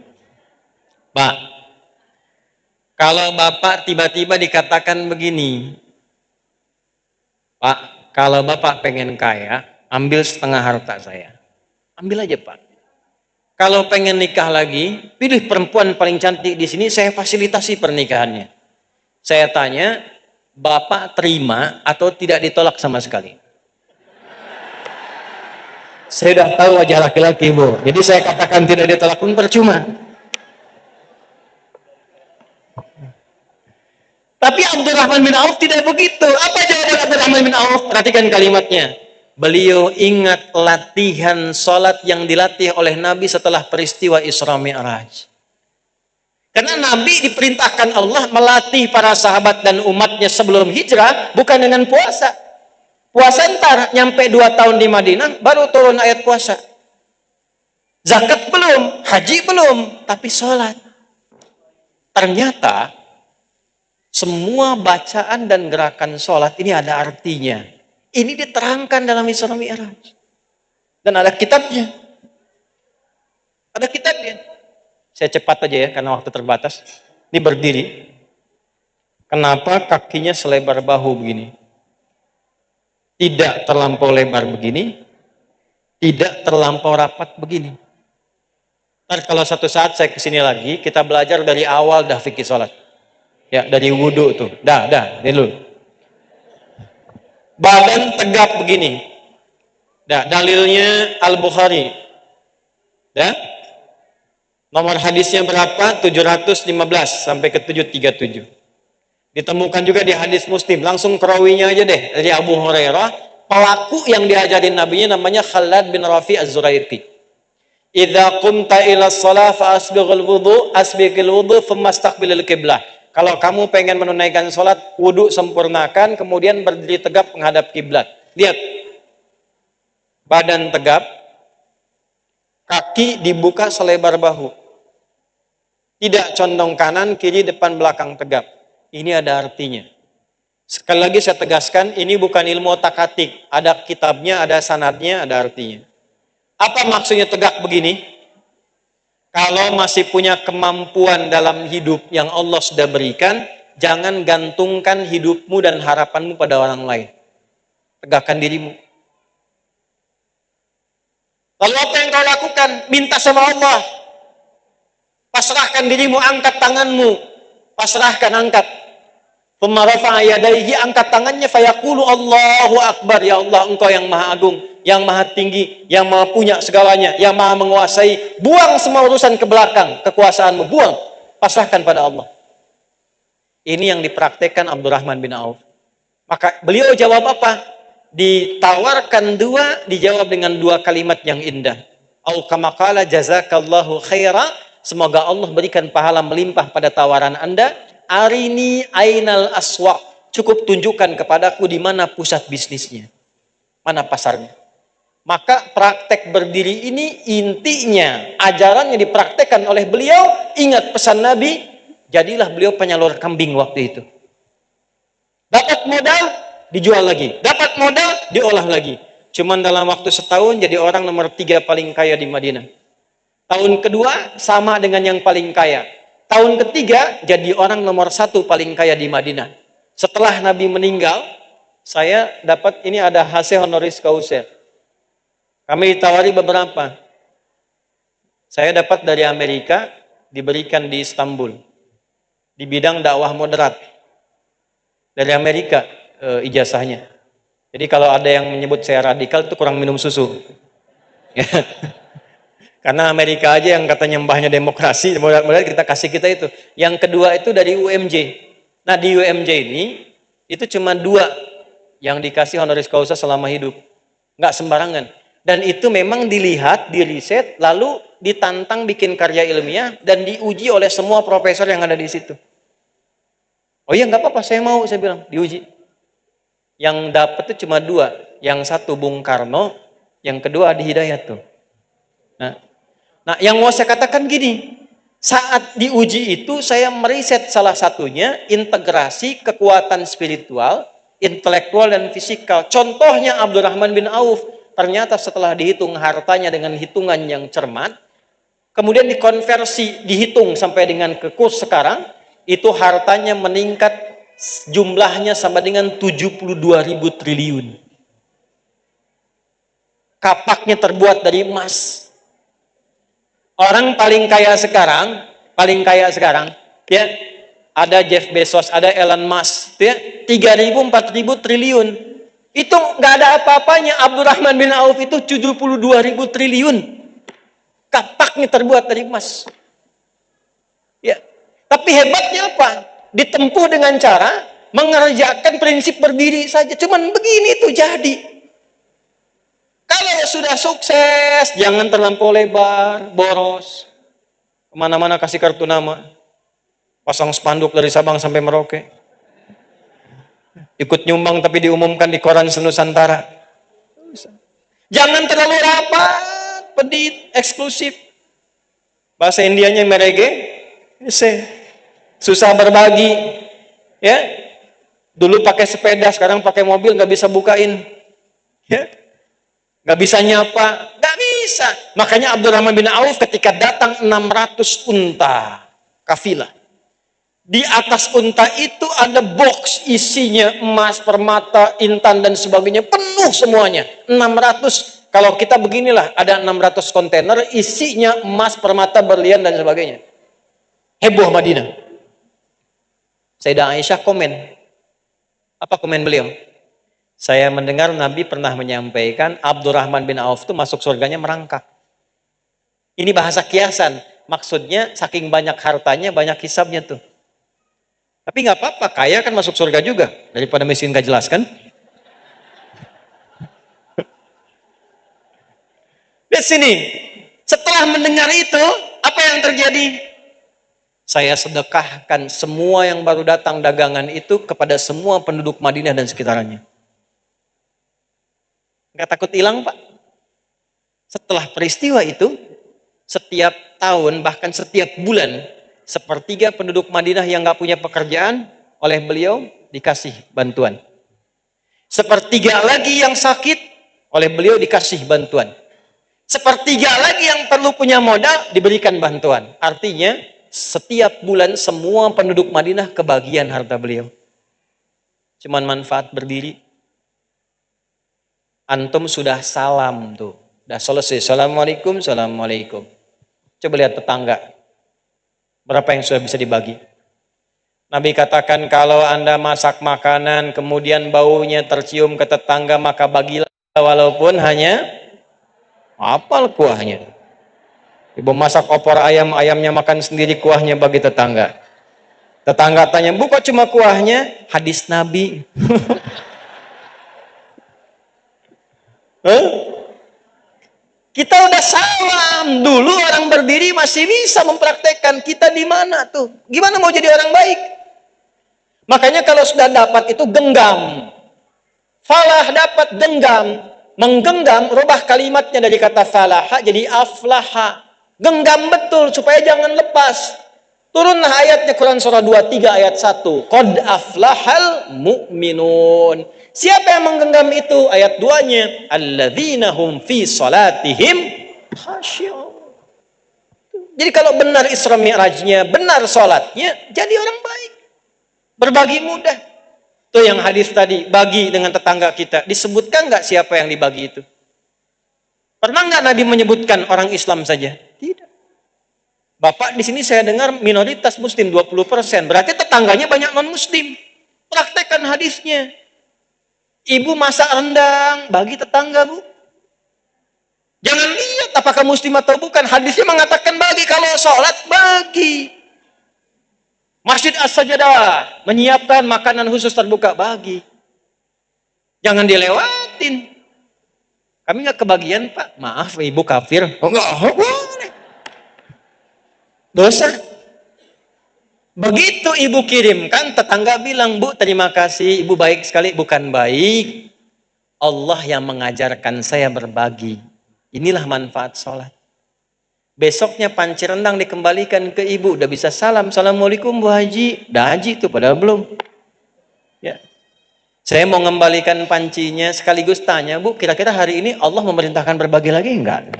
Pak, kalau Bapak tiba-tiba dikatakan begini, Pak, kalau Bapak pengen kaya, ambil setengah harta saya. Ambil aja, Pak. Kalau pengen nikah lagi, pilih perempuan paling cantik di sini, saya fasilitasi pernikahannya. Saya tanya, Bapak terima atau tidak ditolak sama sekali? Saya sudah tahu wajah laki-laki, Bu. Jadi saya katakan tidak ditolak pun percuma. Tapi Abdurrahman bin Auf tidak begitu. Apa jawaban Abdurrahman bin Auf? Perhatikan kalimatnya. Beliau ingat latihan sholat yang dilatih oleh Nabi setelah peristiwa Isra Mi'raj. Karena Nabi diperintahkan Allah melatih para sahabat dan umatnya sebelum hijrah, bukan dengan puasa. Puasa ntar, nyampe 2 tahun di Madinah, baru turun ayat puasa. Zakat belum, haji belum, tapi sholat. Ternyata, semua bacaan dan gerakan sholat ini ada artinya. Ini diterangkan dalam Isra Mi'raj. Dan ada kitabnya. Ada kitabnya. Saya cepat aja ya, karena waktu terbatas. Ini berdiri. Kenapa kakinya selebar bahu begini? Tidak terlampau lebar begini. Tidak terlampau rapat begini. Ntar kalau satu saat saya kesini lagi, kita belajar dari awal dah fikih sholat. Ya, dari wudhu tuh. Dah, ini dulu. Badan tegap begini. Dah, dalilnya Al-Bukhari. Dah. Nomor hadisnya berapa? 715 sampai ke 737. Ditemukan juga di hadis Muslim. Langsung kerawinya aja deh. Dari Abu Hurairah. Pelaku yang diajarin nabinya namanya Khalad bin Rafi Az-Zuraiki. Idza qumta ila shalah fa asbighul wudu thumma istaqbilil qiblah. Kalau kamu pengen menunaikan sholat, wudhu sempurnakan, kemudian berdiri tegap menghadap kiblat. Lihat, badan tegap, kaki dibuka selebar bahu. Tidak condong kanan, kiri, depan, belakang tegap. Ini ada artinya. Sekali lagi saya tegaskan, ini bukan ilmu otak-atik. Ada kitabnya, ada sanadnya, ada artinya. Apa maksudnya tegak begini? Kalau masih punya kemampuan dalam hidup yang Allah sudah berikan, jangan gantungkan hidupmu dan harapanmu pada orang lain. Tegakkan dirimu. Lalu apa yang kau lakukan? Minta sama Allah. Pasrahkan dirimu, angkat tanganmu. Pasrahkan, angkat. Pemarafa yadaihi, angkat tangannya, fayaqulu Allahu Akbar. Ya Allah, Engkau yang maha agung, yang maha tinggi, yang maha punya segalanya, yang maha menguasai. Buang semua urusan ke belakang, kekuasaanmu, buang. Pasrahkan pada Allah. Ini yang dipraktekkan Abdurrahman bin Auf. Maka beliau jawab apa? Ditawarkan 2, dijawab dengan 2 kalimat yang indah. Au kama qala jazakallahu khaira. Semoga Allah berikan pahala melimpah pada tawaran Anda. Arini ainal aswaq. Cukup tunjukkan kepadaku di mana pusat bisnisnya. Mana pasarnya. Maka praktek berdiri ini intinya ajaran yang dipraktekkan oleh beliau. Ingat pesan Nabi, jadilah beliau penyalur kambing waktu itu. Dapat modal, dijual lagi. Dapat modal, diolah lagi. Cuman dalam waktu setahun jadi orang nomor 3 paling kaya di Madinah. Tahun kedua sama dengan yang paling kaya. Tahun ketiga jadi orang nomor 1 paling kaya di Madinah. Setelah Nabi meninggal, saya dapat ini ada hasil honoris causa. Kami ditawari beberapa. Saya dapat dari Amerika, diberikan di Istanbul. Di bidang dakwah moderat. Dari Amerika ijazahnya. Jadi kalau ada yang menyebut saya radikal itu kurang minum susu. Karena Amerika aja yang katanya mbahnya demokrasi, mudah-mudahan kita kasih kita itu. Yang kedua itu dari UMJ. Nah di UMJ ini, itu cuma 2 yang dikasih honoris causa selama hidup. Nggak sembarangan. Dan itu memang dilihat, diriset, lalu ditantang bikin karya ilmiah, dan diuji oleh semua profesor yang ada di situ. Oh iya nggak apa-apa, saya mau, saya bilang, diuji. Yang dapat itu cuma 2. Yang satu Bung Karno, yang kedua Adi Hidayat tuh. Nah, yang mau saya katakan gini, saat diuji itu saya meriset salah satunya integrasi kekuatan spiritual, intelektual dan fisikal. Contohnya Abdurrahman bin Auf, ternyata setelah dihitung hartanya dengan hitungan yang cermat, kemudian dikonversi, dihitung sampai dengan ke kurs sekarang, itu hartanya meningkat jumlahnya sama dengan 72.000 triliun. Kapaknya terbuat dari emas. Orang paling kaya sekarang, ya, ada Jeff Bezos, ada Elon Musk, ya, 3.000, 4.000 triliun. Itu nggak ada apa-apanya. Abdurrahman bin Auf itu 72.000 triliun. Kapaknya terbuat dari emas. Ya. Tapi hebatnya apa? Ditempuh dengan cara mengerjakan prinsip berdiri saja. Cuman begini itu jadi. Kalau sudah sukses, jangan terlampau lebar, boros. Kemana-mana kasih kartu nama. Pasang spanduk dari Sabang sampai Merauke. Ikut nyumbang tapi diumumkan di koran senusantara. Jangan terlalu rapat, pedit, eksklusif. Bahasa Indianya merege, susah berbagi. Ya, dulu pakai sepeda, sekarang pakai mobil, nggak bisa bukain. Ya. Gak bisa nyapa, gak bisa. Makanya Abdurrahman bin Auf ketika datang 600 unta kafilah. Di atas unta itu ada box isinya emas, permata, intan dan sebagainya. Penuh semuanya. 600. Kalau kita beginilah, ada 600 kontainer isinya emas, permata, berlian dan sebagainya. Heboh Madinah. Sayyidah Aisyah komen. Apa komen beliau? Saya mendengar Nabi pernah menyampaikan Abdurrahman bin Auf itu masuk surganya merangkak. Ini bahasa kiasan. Maksudnya saking banyak hartanya, banyak hisabnya tuh. Tapi nggak apa-apa, kaya kan masuk surga juga. Daripada miskin gak jelas kan? Lihat sini. Setelah mendengar itu, apa yang terjadi? Saya sedekahkan semua yang baru datang dagangan itu kepada semua penduduk Madinah dan sekitarnya. Nggak takut hilang, Pak? Setelah peristiwa itu, setiap tahun, bahkan setiap bulan, 1/3 penduduk Madinah yang nggak punya pekerjaan, oleh beliau dikasih bantuan. 1/3 lagi yang sakit, oleh beliau dikasih bantuan. 1/3 lagi yang perlu punya modal, diberikan bantuan. Artinya, setiap bulan semua penduduk Madinah kebagian harta beliau. Cuman manfaat berdiri. Antum sudah salam tuh. Udah selesai. Assalamualaikum, assalamualaikum. Coba lihat tetangga. Berapa yang sudah bisa dibagi? Nabi katakan kalau Anda masak makanan, kemudian baunya tercium ke tetangga, maka bagilah walaupun hanya apal kuahnya. Ibu masak opor ayam, ayamnya makan sendiri, kuahnya bagi tetangga. Tetangga tanya, "Bu kok cuma kuahnya?" Hadis Nabi. Kita udah salam. Dulu orang berdiri masih bisa mempraktekkan. Kita di mana tuh? Gimana mau jadi orang baik? Makanya kalau sudah dapat itu genggam. Falah dapat, genggam. Menggenggam, rubah kalimatnya dari kata falaha jadi aflaha. Genggam betul supaya jangan lepas. Turunlah ayatnya Quran surah 23 ayat 1. Qad aflahal mu'minun. Siapa yang menggenggam itu? Ayat 2-nya. Alladzina hum fi salatihim khasy'un. Jadi kalau benar Isra Mi'rajnya, benar salatnya, jadi orang baik. Berbagi mudah. Itu yang hadis tadi, bagi dengan tetangga kita. Disebutkan nggak siapa yang dibagi itu? Pernah nggak Nabi menyebutkan orang Islam saja? Tidak. Bapak di sini saya dengar minoritas Muslim 20%. Berarti tetangganya banyak non-Muslim. Praktekkan hadisnya. Ibu masak rendang, bagi tetangga, Bu. Jangan lihat apakah muslim atau bukan. Hadisnya mengatakan bagi. Kalau sholat, bagi. Masjid As-Sajadah menyiapkan makanan khusus terbuka, bagi. Jangan dilewatin. Kami nggak kebagian, Pak. Maaf, ibu kafir. Oh, enggak, boleh. Dosa. Begitu ibu kirimkan, tetangga bilang, Bu, terima kasih. Ibu baik sekali. Bukan baik. Allah yang mengajarkan saya berbagi. Inilah manfaat sholat. Besoknya panci rendang dikembalikan ke ibu. Udah bisa salam. Assalamualaikum Bu Haji. Udah haji itu, padahal belum. Ya. Saya mau mengembalikan pancinya sekaligus tanya, Bu, kira-kira hari ini Allah memerintahkan berbagi lagi enggak?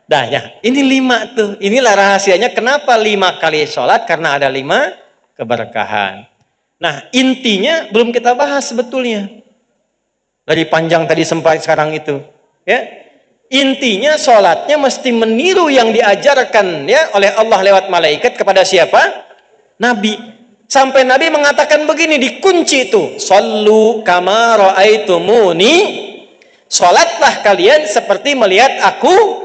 Dah ya, ini 5 tuh. Inilah rahasianya kenapa 5 kali sholat, karena ada 5 keberkahan. Nah, intinya belum kita bahas sebetulnya. Dari panjang tadi sampai sekarang itu. Ya. Intinya sholatnya mesti meniru yang diajarkan ya oleh Allah lewat malaikat kepada siapa? Nabi. Sampai Nabi mengatakan begini, dikunci itu, shollu kama ra'aitumuni, sholatlah kalian seperti melihat aku.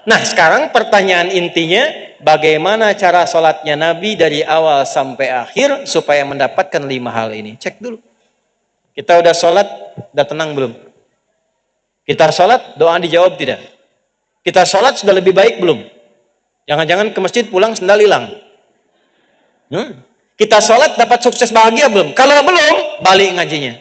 Nah, sekarang pertanyaan intinya, bagaimana cara sholatnya Nabi dari awal sampai akhir supaya mendapatkan 5 hal ini? Cek dulu. Kita udah sholat, udah tenang belum? Kita sholat, doa dijawab tidak? Kita sholat sudah lebih baik belum? Jangan-jangan ke masjid pulang sendal hilang. Kita sholat dapat sukses bahagia belum? Kalau belum, balik ngajinya.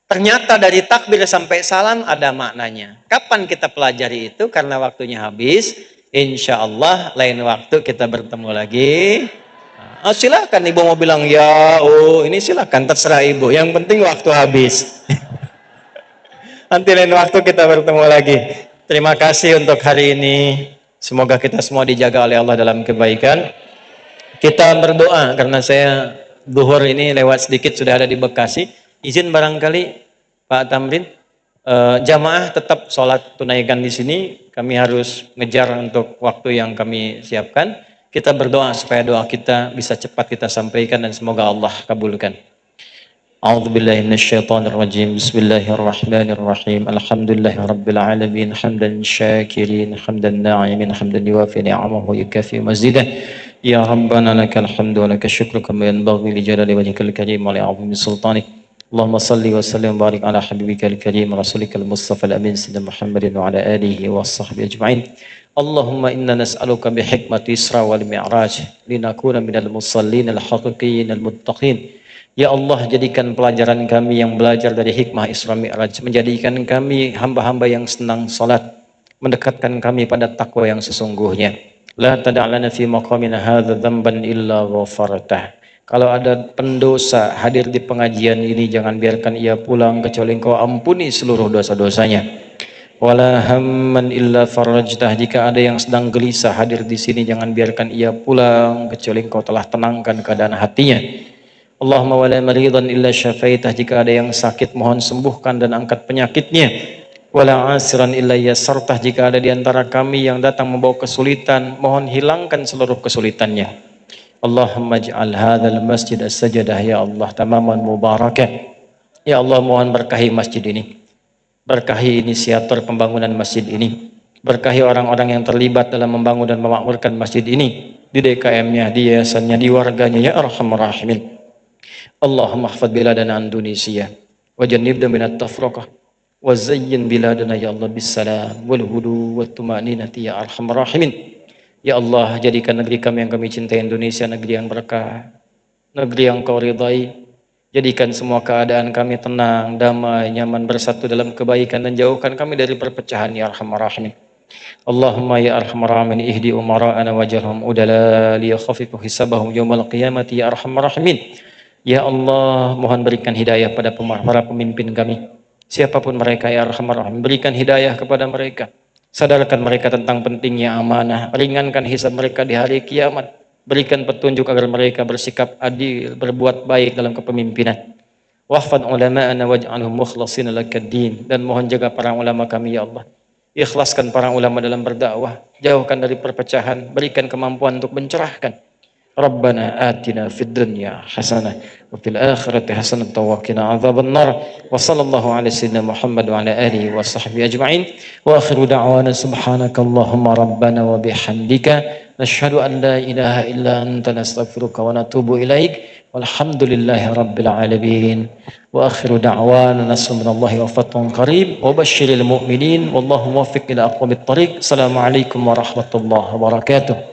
Ternyata dari takbir sampai salam ada maknanya. Kapan kita pelajari itu? Karena waktunya habis. Insya Allah lain waktu kita bertemu lagi. Silakan ibu mau bilang ya, ini silakan terserah ibu. Yang penting waktu habis. Nanti lain waktu kita bertemu lagi. Terima kasih untuk hari ini. Semoga kita semua dijaga oleh Allah dalam kebaikan. Kita berdoa karena saya duhur ini lewat sedikit sudah ada di Bekasi. Izin barangkali Pak Tamrin, jamaah tetap sholat tunaikan di sini. Kami harus ngejar untuk waktu yang kami siapkan. Kita berdoa supaya doa kita bisa cepat kita sampaikan dan semoga Allah kabulkan. A'udzubillahi minasyaitonirrajim. Bismillahirrahmanirrahim. Alhamdulillahirabbil alamin. Hamdan syakirin, hamdan na'imin, hamdan yuwafi ni'amahu yukafi mazidah. Ya Rabbana lakal hamdu wa lakal syukru kama yanbaghi li jalali wajhikal karim wa li 'azimi sultanik. Allahumma salli wa sallim wa barik ala habibikal karim rasulikal mustafa al-amin sayyidina Muhammadin wa ala alihi wa sahbihi ajma'in. Allahumma inna nas'aluka bi hikmati Isra wal Mi'raj linakuna minal musallin al-haqiqiyyin al-muttaqin. Ya Allah, jadikan pelajaran kami yang belajar dari hikmah Isra Mi'raj menjadikan kami hamba-hamba yang senang salat, mendekatkan kami pada takwa yang sesungguhnya. La tada'lana fi maqamina hadza dzamban illa ghafartah. Kalau ada pendosa hadir di pengajian ini, jangan biarkan ia pulang kecuali Engkau ampuni seluruh dosa-dosanya. Wala hamman illa farajtah. Jika ada yang sedang gelisah hadir di sini, jangan biarkan ia pulang kecuali Engkau telah tenangkan keadaan hatinya. Allahumma wala maridan illa syafaitah. Jika ada yang sakit, mohon sembuhkan dan angkat penyakitnya. Wala asiran illa yassartah. Jika ada di antara kami yang datang membawa kesulitan, mohon hilangkan seluruh kesulitannya. Allahumma ij'al hadzal masjid as-sajadah ya Allah tamaman mubarakah. Ya Allah, mohon berkahi masjid ini. Berkahi inisiator pembangunan masjid ini. Berkahi orang-orang yang terlibat dalam membangun dan memakmurkan masjid ini, di DKM-nya, di yayasannya, di warganya, ya arhamar rahimin. Allahumma ihfadz biladana Indonesia wa jannibna minat tafraqah wa zayyin biladana ya Allah bisalam wal hudu wat tumaninati ya arhamar rahimin. Ya Allah, jadikan negeri kami yang kami cintai Indonesia negeri yang berkah, negeri yang Kau ridai. Jadikan semua keadaan kami tenang, damai, nyaman, bersatu dalam kebaikan dan jauhkan kami dari perpecahan ya arhamar rahimin. Allahumma ya arhamar rahimin ihdi umara'ana waj'alhum udala liyakhafifu hisabahum yaumal qiyamati ya arhamar rahimin. Ya Allah, mohon berikan hidayah pada para pemimpin kami. Siapapun mereka ya arhamar rahimin, berikan hidayah kepada mereka. Sadarkan mereka tentang pentingnya amanah, ringankan hisab mereka di hari kiamat. Berikan petunjuk agar mereka bersikap adil, berbuat baik dalam kepemimpinan. Wahfad ulama'ana waj'alhum mukhlashina lakad-din. Dan mohon jaga para ulama kami ya Allah. Ikhlaskan para ulama dalam berdakwah, jauhkan dari perpecahan, berikan kemampuan untuk mencerahkan. Rabbana atina fid dunya hasanah wa fil akhirati hasanah wa qina adzabannar. Wa sallallahu ala sayyidina Muhammad wa ala alihi wa sahbihi ajma'in. Wa akhiru da'wana subhanakallahumma rabbana wa bihamdika nashhadu an la ilaha illa anta nastaghfiruka wa natubu ilaik. Walhamdulillahi rabbil alamin. Wa akhiru da'wana nasrullahi wa fathun qarib wa basyiril mu'minin wallahu muwaffiq ila aqwamit thariq. Assalamualaikum warahmatullahi wabarakatuh.